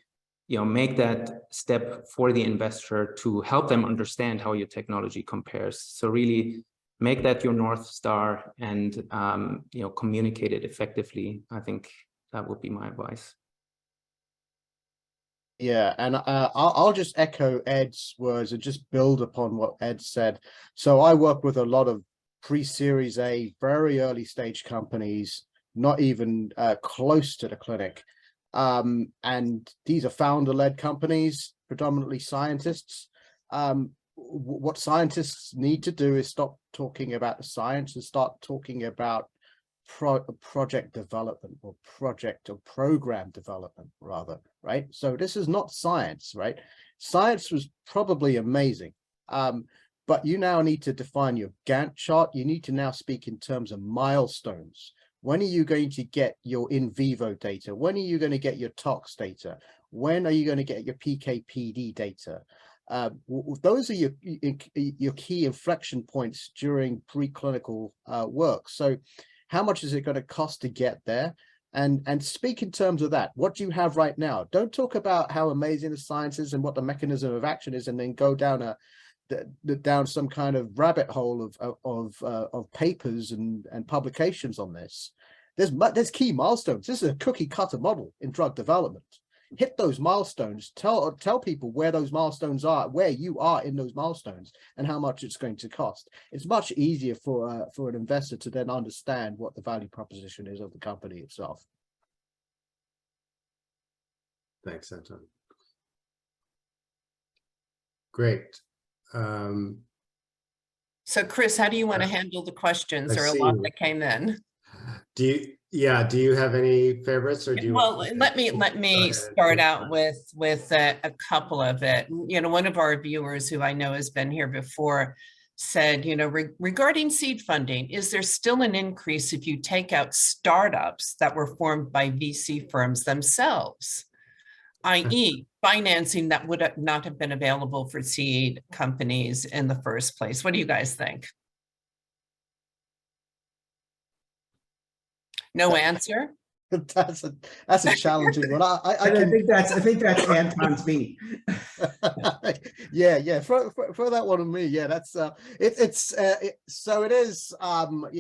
make that step for the investor to help them understand how your technology compares. So really make that your North Star and, communicate it effectively. I think that would be my advice. Yeah, and I'll just echo Ed's words and just build upon what Ed said. So I work with a lot of pre-Series A, very early stage companies, not even close to the clinic. And these are founder-led companies, predominantly scientists. What scientists need to do is stop talking about the science and start talking about project development or program development, rather, right? So this is not science, right? Science was probably amazing, but you now need to define your Gantt chart. You need to now speak in terms of milestones. When are you going to get your in vivo data? When are you going to get your tox data? When are you going to get your PK/PD data? Those are your key inflection points during preclinical work. So how much is it going to cost to get there? And speak in terms of that. What do you have right now? Don't talk about how amazing the science is and what the mechanism of action is, and then go down down some kind of rabbit hole of papers and publications on this. There's key milestones. This is a cookie cutter model in drug development. Hit those milestones. Tell people where those milestones are, where you are in those milestones, and how much it's going to cost. It's much easier for an investor to then understand what the value proposition is of the company itself. Thanks, Anton. Great. So Chris, how do you want to handle the questions? There are a lot that came in. Do you have any favorites, or do you? Well, let me start out with a couple of it. One of our viewers who I know has been here before said, regarding seed funding, is there still an increase if you take out startups that were formed by VC firms themselves, i.e. financing that would not have been available for seed companies in the first place? What do you guys think? No answer? That's a challenging one. I think that's Anton's beat. Yeah. Throw that one on me. Yeah, that's so it is.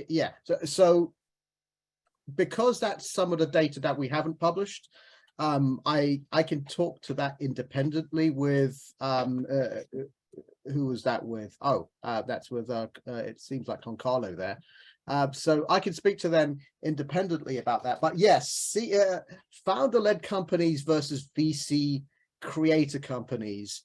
Yeah. So because that's some of the data that we haven't published, I can talk to that independently with who was that with? Oh, that's with it seems like Concarlo there. So I can speak to them independently about that. But yes, see, founder-led companies versus VC creator companies,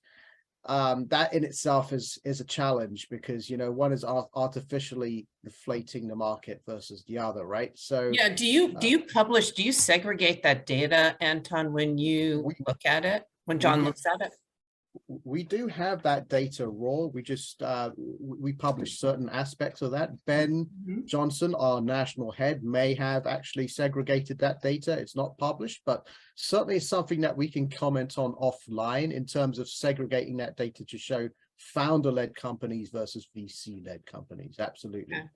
that in itself is a challenge, because one is artificially inflating the market versus the other, right? So yeah, do you segregate that data, Anton, when you look at it, when John looks at it? We do have that data raw. We just we publish certain aspects of that. Ben Johnson, our national head, may have actually segregated that data. It's not published, but certainly it's something that we can comment on offline in terms of segregating that data to show founder-led companies versus VC-led companies. Absolutely. Okay.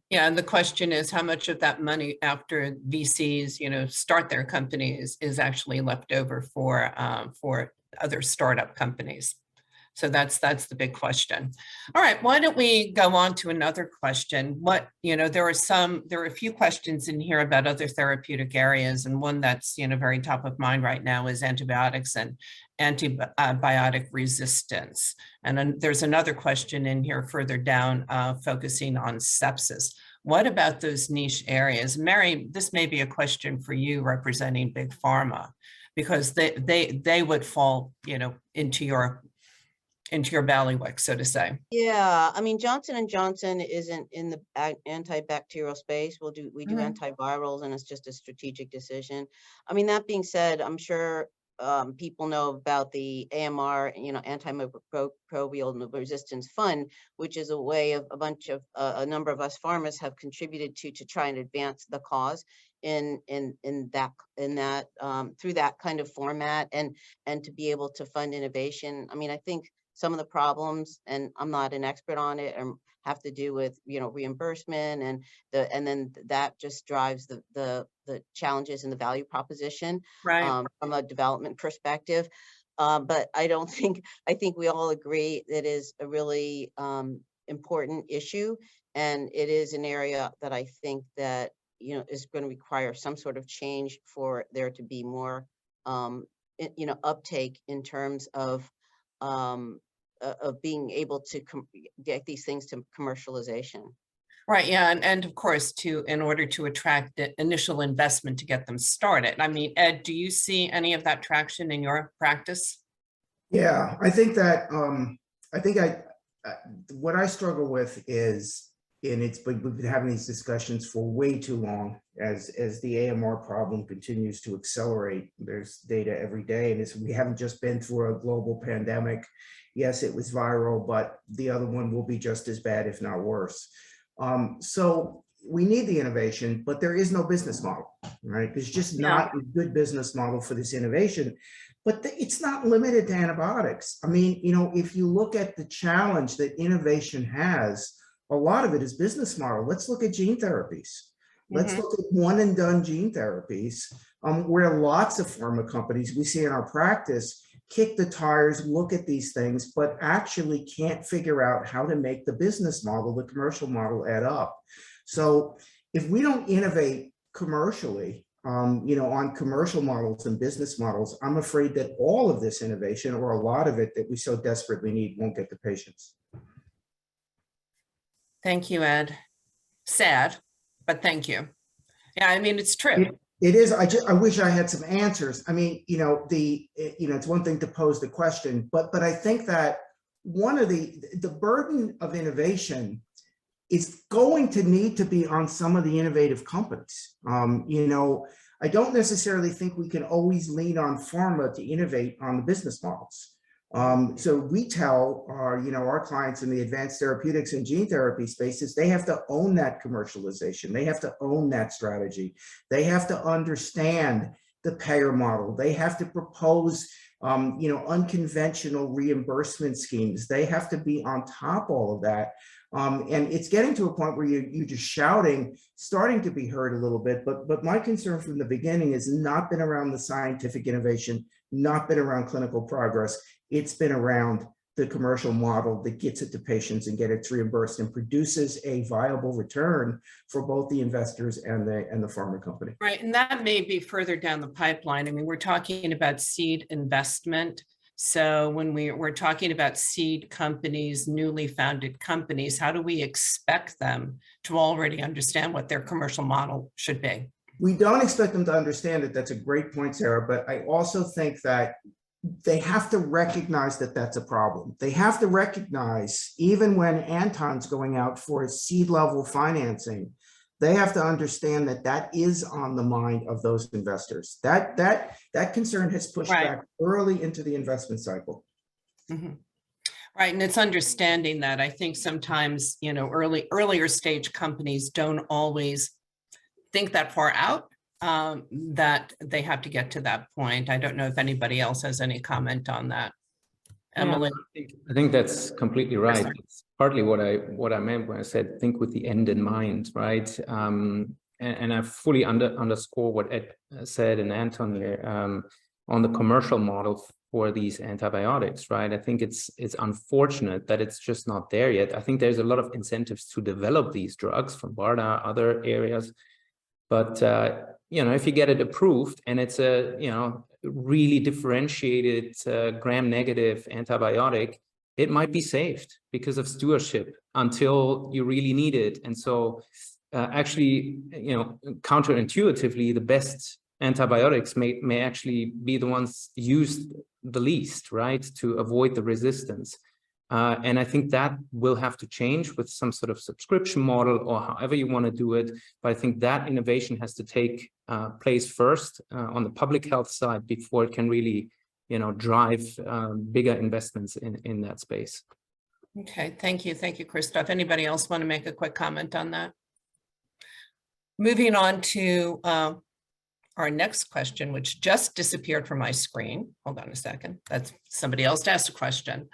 Yeah, and the question is how much of that money after VCs, start their companies is actually left over for other startup companies. So that's the big question. All right, why don't we go on to another question? There are a few questions in here about other therapeutic areas, and one that's very top of mind right now is antibiotics and antibiotic resistance. And then there's another question in here further down focusing on sepsis. What about those niche areas? Mary, this may be a question for you representing Big Pharma, because they would fall into into your bailiwick, so to say. Yeah, I mean, Johnson & Johnson isn't in the antibacterial space. We do antivirals, and it's just a strategic decision. I mean, that being said, I'm sure people know about the AMR, antimicrobial resistance fund, which is a way of a number of us farmers have contributed to try and advance the cause in that through that kind of format, and to be able to fund innovation. I mean, I think some of the problems, and I'm not an expert on it, have to do with reimbursement, and then that just drives the challenges in the value proposition, Right. from a development perspective. But I think we all agree that is a really important issue, and it is an area that I think that is going to require some sort of change for there to be more uptake in terms of being able to get these things to commercialization. Right, yeah, and of course, in order to attract the initial investment to get them started. I mean, Ed, do you see any of that traction in your practice? Yeah, I think that what I struggle with is, and we've been having these discussions for way too long, as the AMR problem continues to accelerate. There's data every day, and we haven't just been through a global pandemic. Yes, it was viral, but the other one will be just as bad, if not worse. So we need the innovation, but there is no business model, right? There's just not a good business model for this innovation. But it's not limited to antibiotics. I mean, if you look at the challenge that innovation has, a lot of it is business model. Let's look at gene therapies. Let's look at one and done gene therapies, where lots of pharma companies we see in our practice kick the tires, look at these things, but actually can't figure out how to make the business model, the commercial model, add up. So if we don't innovate commercially, on commercial models and business models, I'm afraid that all of this innovation, or a lot of it that we so desperately need, won't get to patients. Thank you, Ed. Sad, but thank you. Yeah, I mean, it's true. It is. I wish I had some answers. I mean, it's one thing to pose the question, but I think that one of the burden of innovation is going to need to be on some of the innovative companies. I don't necessarily think we can always lean on pharma to innovate on the business models. So we tell our clients in the advanced therapeutics and gene therapy spaces, they have to own that commercialization. They have to own that strategy. They have to understand the payer model. They have to propose, unconventional reimbursement schemes. They have to be on top of all of that. And it's getting to a point where you're just shouting, starting to be heard a little bit. But my concern from the beginning has not been around the scientific innovation, not been around clinical progress. It's been around the commercial model that gets it to patients and get it reimbursed and produces a viable return for both the investors and the pharma company. Right, and that may be further down the pipeline. I mean, we're talking about seed investment. So when we're talking about seed companies, newly founded companies, how do we expect them to already understand what their commercial model should be? We don't expect them to understand it. That's a great point, Sarah. But I also think that they have to recognize that that's a problem. They have to recognize, even when Anton's going out for seed level financing, they have to understand that that is on the mind of those investors. That concern has pushed back early into the investment cycle. Right, and it's understanding that. I think sometimes, earlier stage companies don't always think that far out, that they have to get to that point. I don't know if anybody else has any comment on that. Emily? I think that's completely right. It's partly what I meant when I said think with the end in mind, right? And I fully underscore what Ed said and Anton here on the commercial model for these antibiotics, right? I think it's unfortunate that it's just not there yet. I think there's a lot of incentives to develop these drugs from BARDA, other areas, but if you get it approved and it's a really differentiated gram-negative antibiotic, it might be saved because of stewardship until you really need it. And so actually, counterintuitively, the best antibiotics may actually be the ones used the least, right, to avoid the resistance. And I think that will have to change with some sort of subscription model or however you want to do it. But I think that innovation has to take place first on the public health side before it can really, drive bigger investments in that space. Okay, thank you. Thank you, Christoph. Anybody else want to make a quick comment on that? Moving on to our next question, which just disappeared from my screen. Hold on a second. That's somebody else asked a question.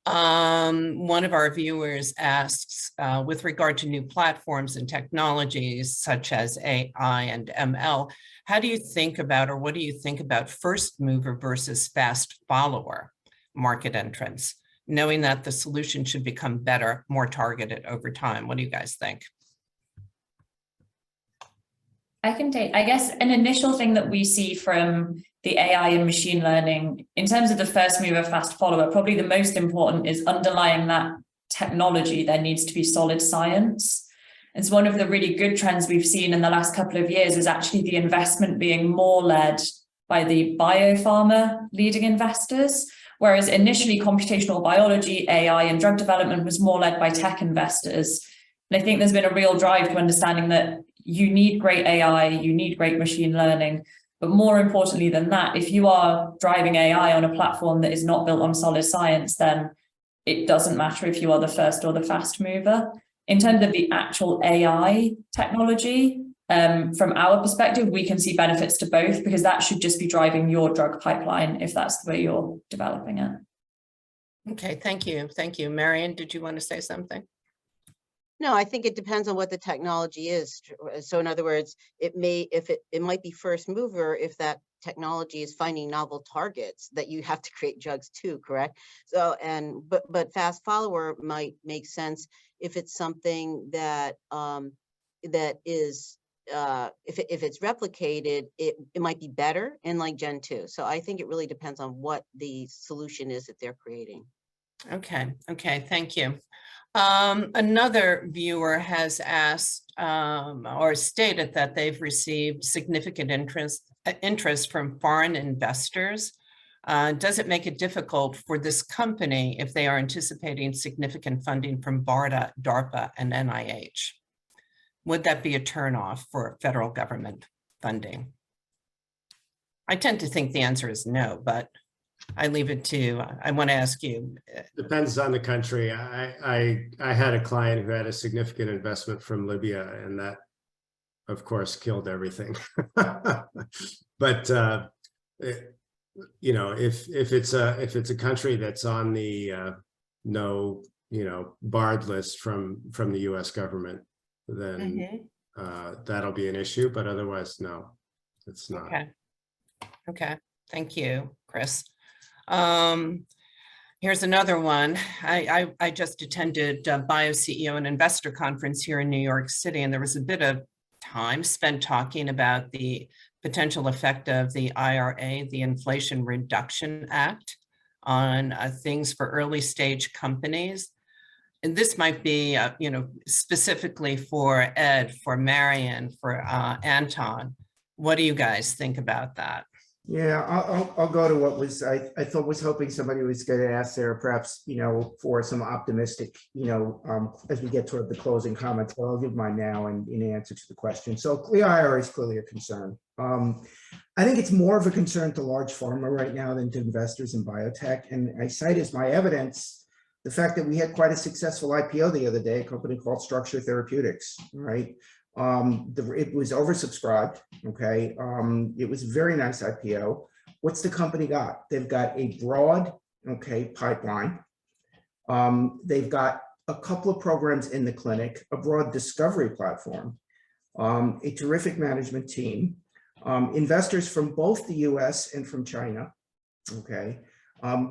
One of our viewers asks, with regard to new platforms and technologies such as AI and ML, how do you think about, or what do you think about first mover versus fast follower market entrants, knowing that the solution should become better, more targeted over time? What do you guys think? I can take, I guess, an initial thing that we see from the AI and machine learning in terms of the first mover, fast follower, probably the most important is underlying that technology. There needs to be solid science. It's one of the really good trends we've seen in the last couple of years is actually the investment being more led by the biopharma leading investors, whereas initially computational biology, AI and drug development was more led by tech investors. And I think there's been a real drive to understanding that you need great AI, you need great machine learning, but more importantly than that, if you are driving AI on a platform that is not built on solid science, then it doesn't matter if you are the first or the fast mover. In terms of the actual AI technology, from our perspective, we can see benefits to both because that should just be driving your drug pipeline if that's the way you're developing it. Okay, thank you. Thank you. Marion, did you want to say something? No, I think it depends on what the technology is. So in other words, it might be first mover if that technology is finding novel targets that you have to create drugs too, correct? So but fast follower might make sense if it's something that that is if it's replicated, it might be better in like Gen 2. So I think it really depends on what the solution is that they're creating. Okay, thank you. Another viewer has asked or stated that they've received significant interest from foreign investors. Does it make it difficult for this company if they are anticipating significant funding from BARDA, DARPA, and NIH? Would that be a turnoff for federal government funding? I tend to think the answer is no, but I leave it to, I want to ask you. Depends on the country. I had a client who had a significant investment from Libya, and that, of course, killed everything. But if it's a country that's on the no barred list from the U.S. government, then that'll be an issue. But otherwise, no, it's not. Okay. Thank you, Chris. Here's another one. I just attended a Bio CEO and Investor Conference here in New York City, and there was a bit of time spent talking about the potential effect of the IRA, the Inflation Reduction Act, on things for early stage companies. And this might be, specifically for Ed, for Marion, for Anton. What do you guys think about that? Yeah, I'll go to what was I thought was hoping somebody was going to ask there, perhaps for some optimistic as we get toward the closing comments. But I'll give mine now in answer to the question. So the IRA is clearly a concern. I think it's more of a concern to large pharma right now than to investors in biotech. And I cite as my evidence the fact that we had quite a successful IPO the other day, a company called Structure Therapeutics, right? It was oversubscribed, okay? It was a very nice IPO. What's the company got? They've got a broad, pipeline. They've got a couple of programs in the clinic, a broad discovery platform, a terrific management team, investors from both the US and from China, okay?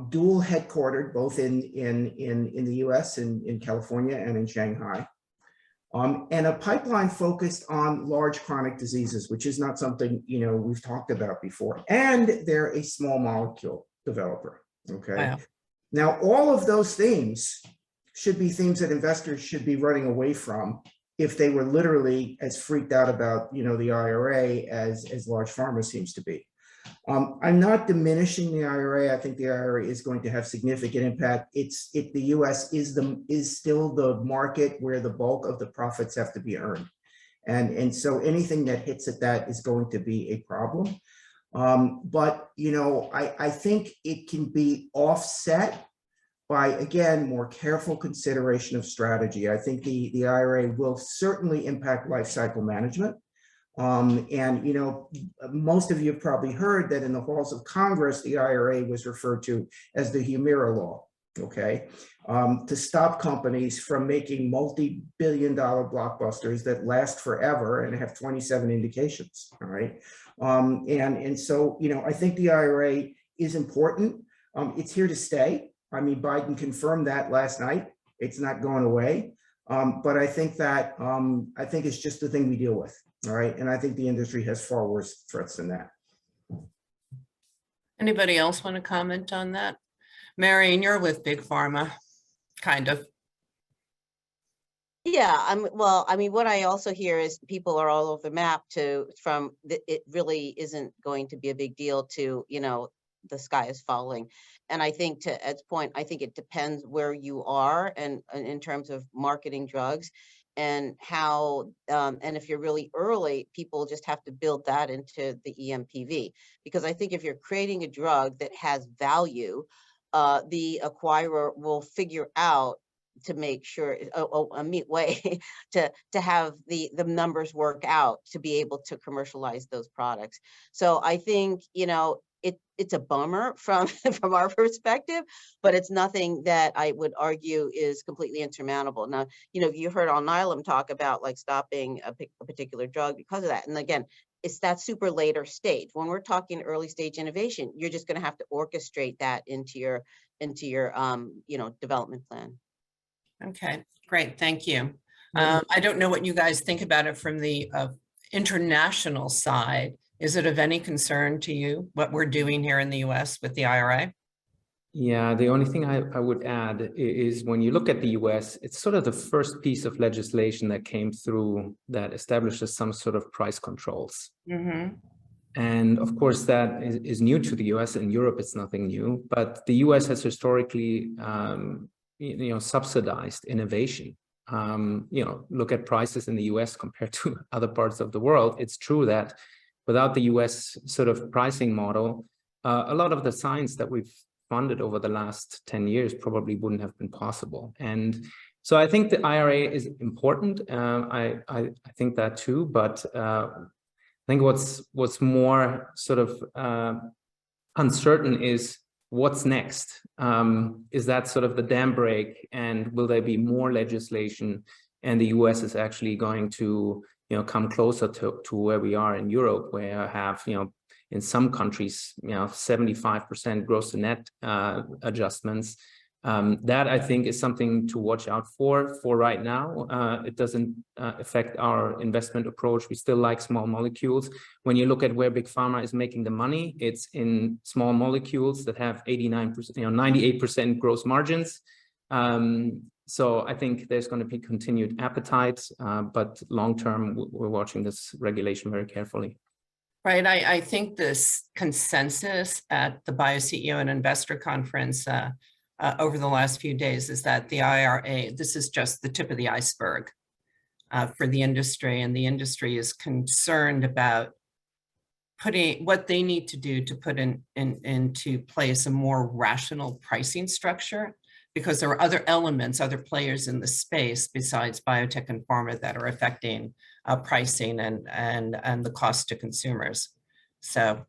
Dual headquartered both in the US, in California and in Shanghai. And a pipeline focused on large chronic diseases, which is not something we've talked about before. And they're a small molecule developer. Okay. Wow. Now, all of those themes should be themes that investors should be running away from if they were literally as freaked out about the IRA as large pharma seems to be. I'm not diminishing the IRA. I think the IRA is going to have significant impact. The U.S. is still the market where the bulk of the profits have to be earned. And so anything that hits at that is going to be a problem. But, you know, I think it can be offset by, again, more careful consideration of strategy. I think the IRA will certainly impact life cycle management. And, you know, most of you have probably heard that in the halls of Congress, the IRA was referred to as the Humira law, okay, to stop companies from making multi-billion-dollar blockbusters that last forever and have 27 indications, all right? And so, you know, I think the IRA is important. It's here to stay. I mean, Biden confirmed that last night. It's not going away. But I think it's just the thing we deal with. All right. And I think the industry has far worse threats than that. Anybody else want to comment on that? Marion, you're with Big Pharma, kind of. Yeah, well, I mean, what I also hear is people are all over the map it really isn't going to be a big deal to, you know, the sky is falling. And I think to Ed's point, I think it depends where you are and in terms of marketing drugs and how, and if you're really early, people just have to build that into the EMPV. Because I think if you're creating a drug that has value, the acquirer will figure out to make sure a neat way to have the numbers work out to be able to commercialize those products. So I think, you know, it's a bummer from our perspective, but it's nothing that I would argue is completely insurmountable. Now, you know, you heard Alnylam talk about like stopping a particular drug because of that. And again, it's that super later stage. When we're talking early stage innovation, you're just going to have to orchestrate that into your you know, development plan. Okay, great. Thank you. I don't know what you guys think about it from the international side. Is it of any concern to you what we're doing here in the US with the IRA? Yeah, the only thing I would add is when you look at the US, it's sort of the first piece of legislation that came through that establishes some sort of price controls. Mm-hmm. And of course, that is new to the US. In Europe, it's nothing new, but the US has historically you know, subsidized innovation. You know, look at prices in the US compared to other parts of the world. It's true that without the US sort of pricing model, a lot of the science that we've funded over the last 10 years probably wouldn't have been possible. And so I think the IRA is important. I think that too, but I think what's more sort of uncertain is what's next. Is that sort of the dam break, and will there be more legislation, and the US is actually going to, you know, come closer to where we are in Europe, where I have, you know, in some countries, you know, 75% gross to net adjustments. That I think is something to watch out for right now. It doesn't affect our investment approach. We still like small molecules. When you look at where Big Pharma is making the money, it's in small molecules that have 89%, you know, 98% gross margins. So I think there's going to be continued appetite, but long-term, we're watching this regulation very carefully. Right. I think this consensus at the BioCEO and Investor Conference over the last few days is that the IRA, this is just the tip of the iceberg for the industry, and the industry is concerned about putting what they need to do to put into place a more rational pricing structure, because there are other elements, other players in the space besides biotech and pharma that are affecting pricing and the cost to consumers. So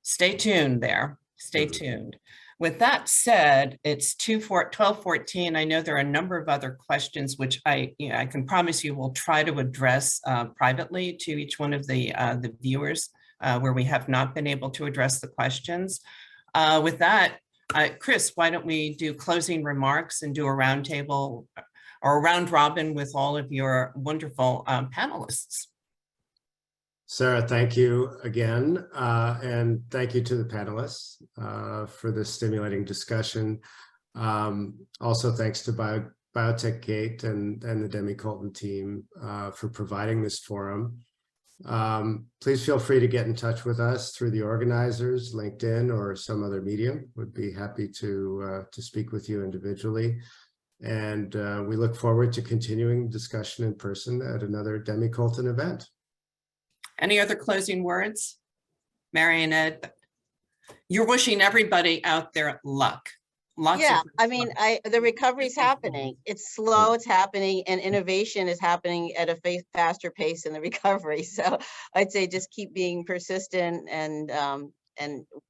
stay tuned there, stay tuned. With that said, it's 12:14. I know there are a number of other questions, which I can promise you will try to address privately to each one of the viewers where we have not been able to address the questions. With that, Chris, why don't we do closing remarks and do a roundtable or a round robin with all of your wonderful panelists. Sarah, thank you again. And thank you to the panelists for this stimulating discussion. Also, thanks to Biotech Gate and the Demy-Colton team for providing this forum. Please feel free to get in touch with us through the organizers, LinkedIn, or some other medium. Would be happy to speak with you individually. And we look forward to continuing discussion in person at another Demy-Colton event. Any other closing words? Mary and Ed, you're wishing everybody out there luck. Lots Yeah, of I mean, the recovery is happening. It's slow, it's happening, and innovation is happening at a faster pace in the recovery. So I'd say just keep being persistent, and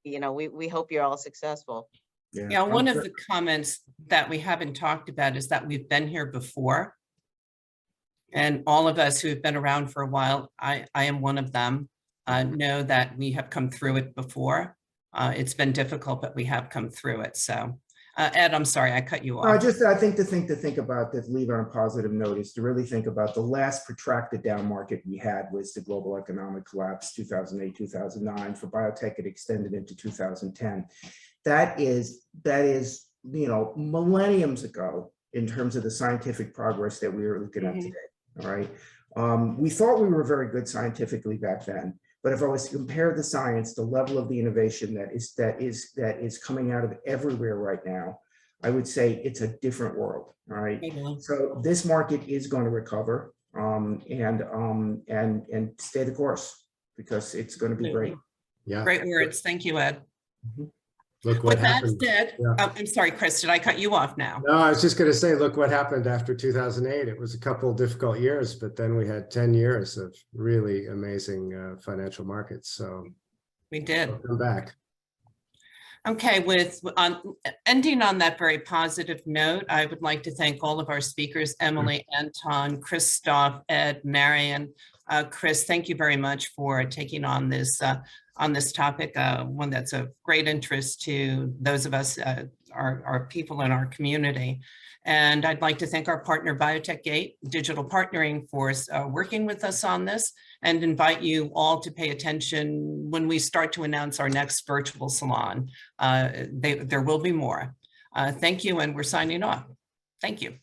you know, we hope you're all successful. Yeah, one of the comments that we haven't talked about is that we've been here before. And all of us who have been around for a while, I am one of them, know that we have come through it before. It's been difficult, but we have come through it. So Ed, I'm sorry, I cut you off. I think the thing to think about, to leave on a positive note, is to really think about the last protracted down market we had was the global economic collapse, 2008, 2009. For biotech, it extended into 2010. That is, you know, millenniums ago in terms of the scientific progress that we are looking at today. All right. We thought we were very good scientifically back then, but if I was to compare the science, the level of the innovation that is coming out of everywhere right now, I would say it's a different world. All right. So this market is going to recover, and stay the course, because it's going to be great. Yeah. Great words. Thank you, Ed. Look what happened. With that said, I'm sorry, Chris, did I cut you off now? No, I was just going to say, look what happened after 2008. It was a couple of difficult years, but then we had 10 years of really amazing financial markets. So we did. We'll come back. Okay, with ending on that very positive note, I would like to thank all of our speakers, Emily, Anton, Christoph, Ed, Marion. Chris, thank you very much for taking on this topic, one that's of great interest to those of us, our people in our community. And I'd like to thank our partner, Biotech Gate Digital Partnering, for working with us on this, and invite you all to pay attention when we start to announce our next virtual salon. There will be more. Thank you, and we're signing off. Thank you.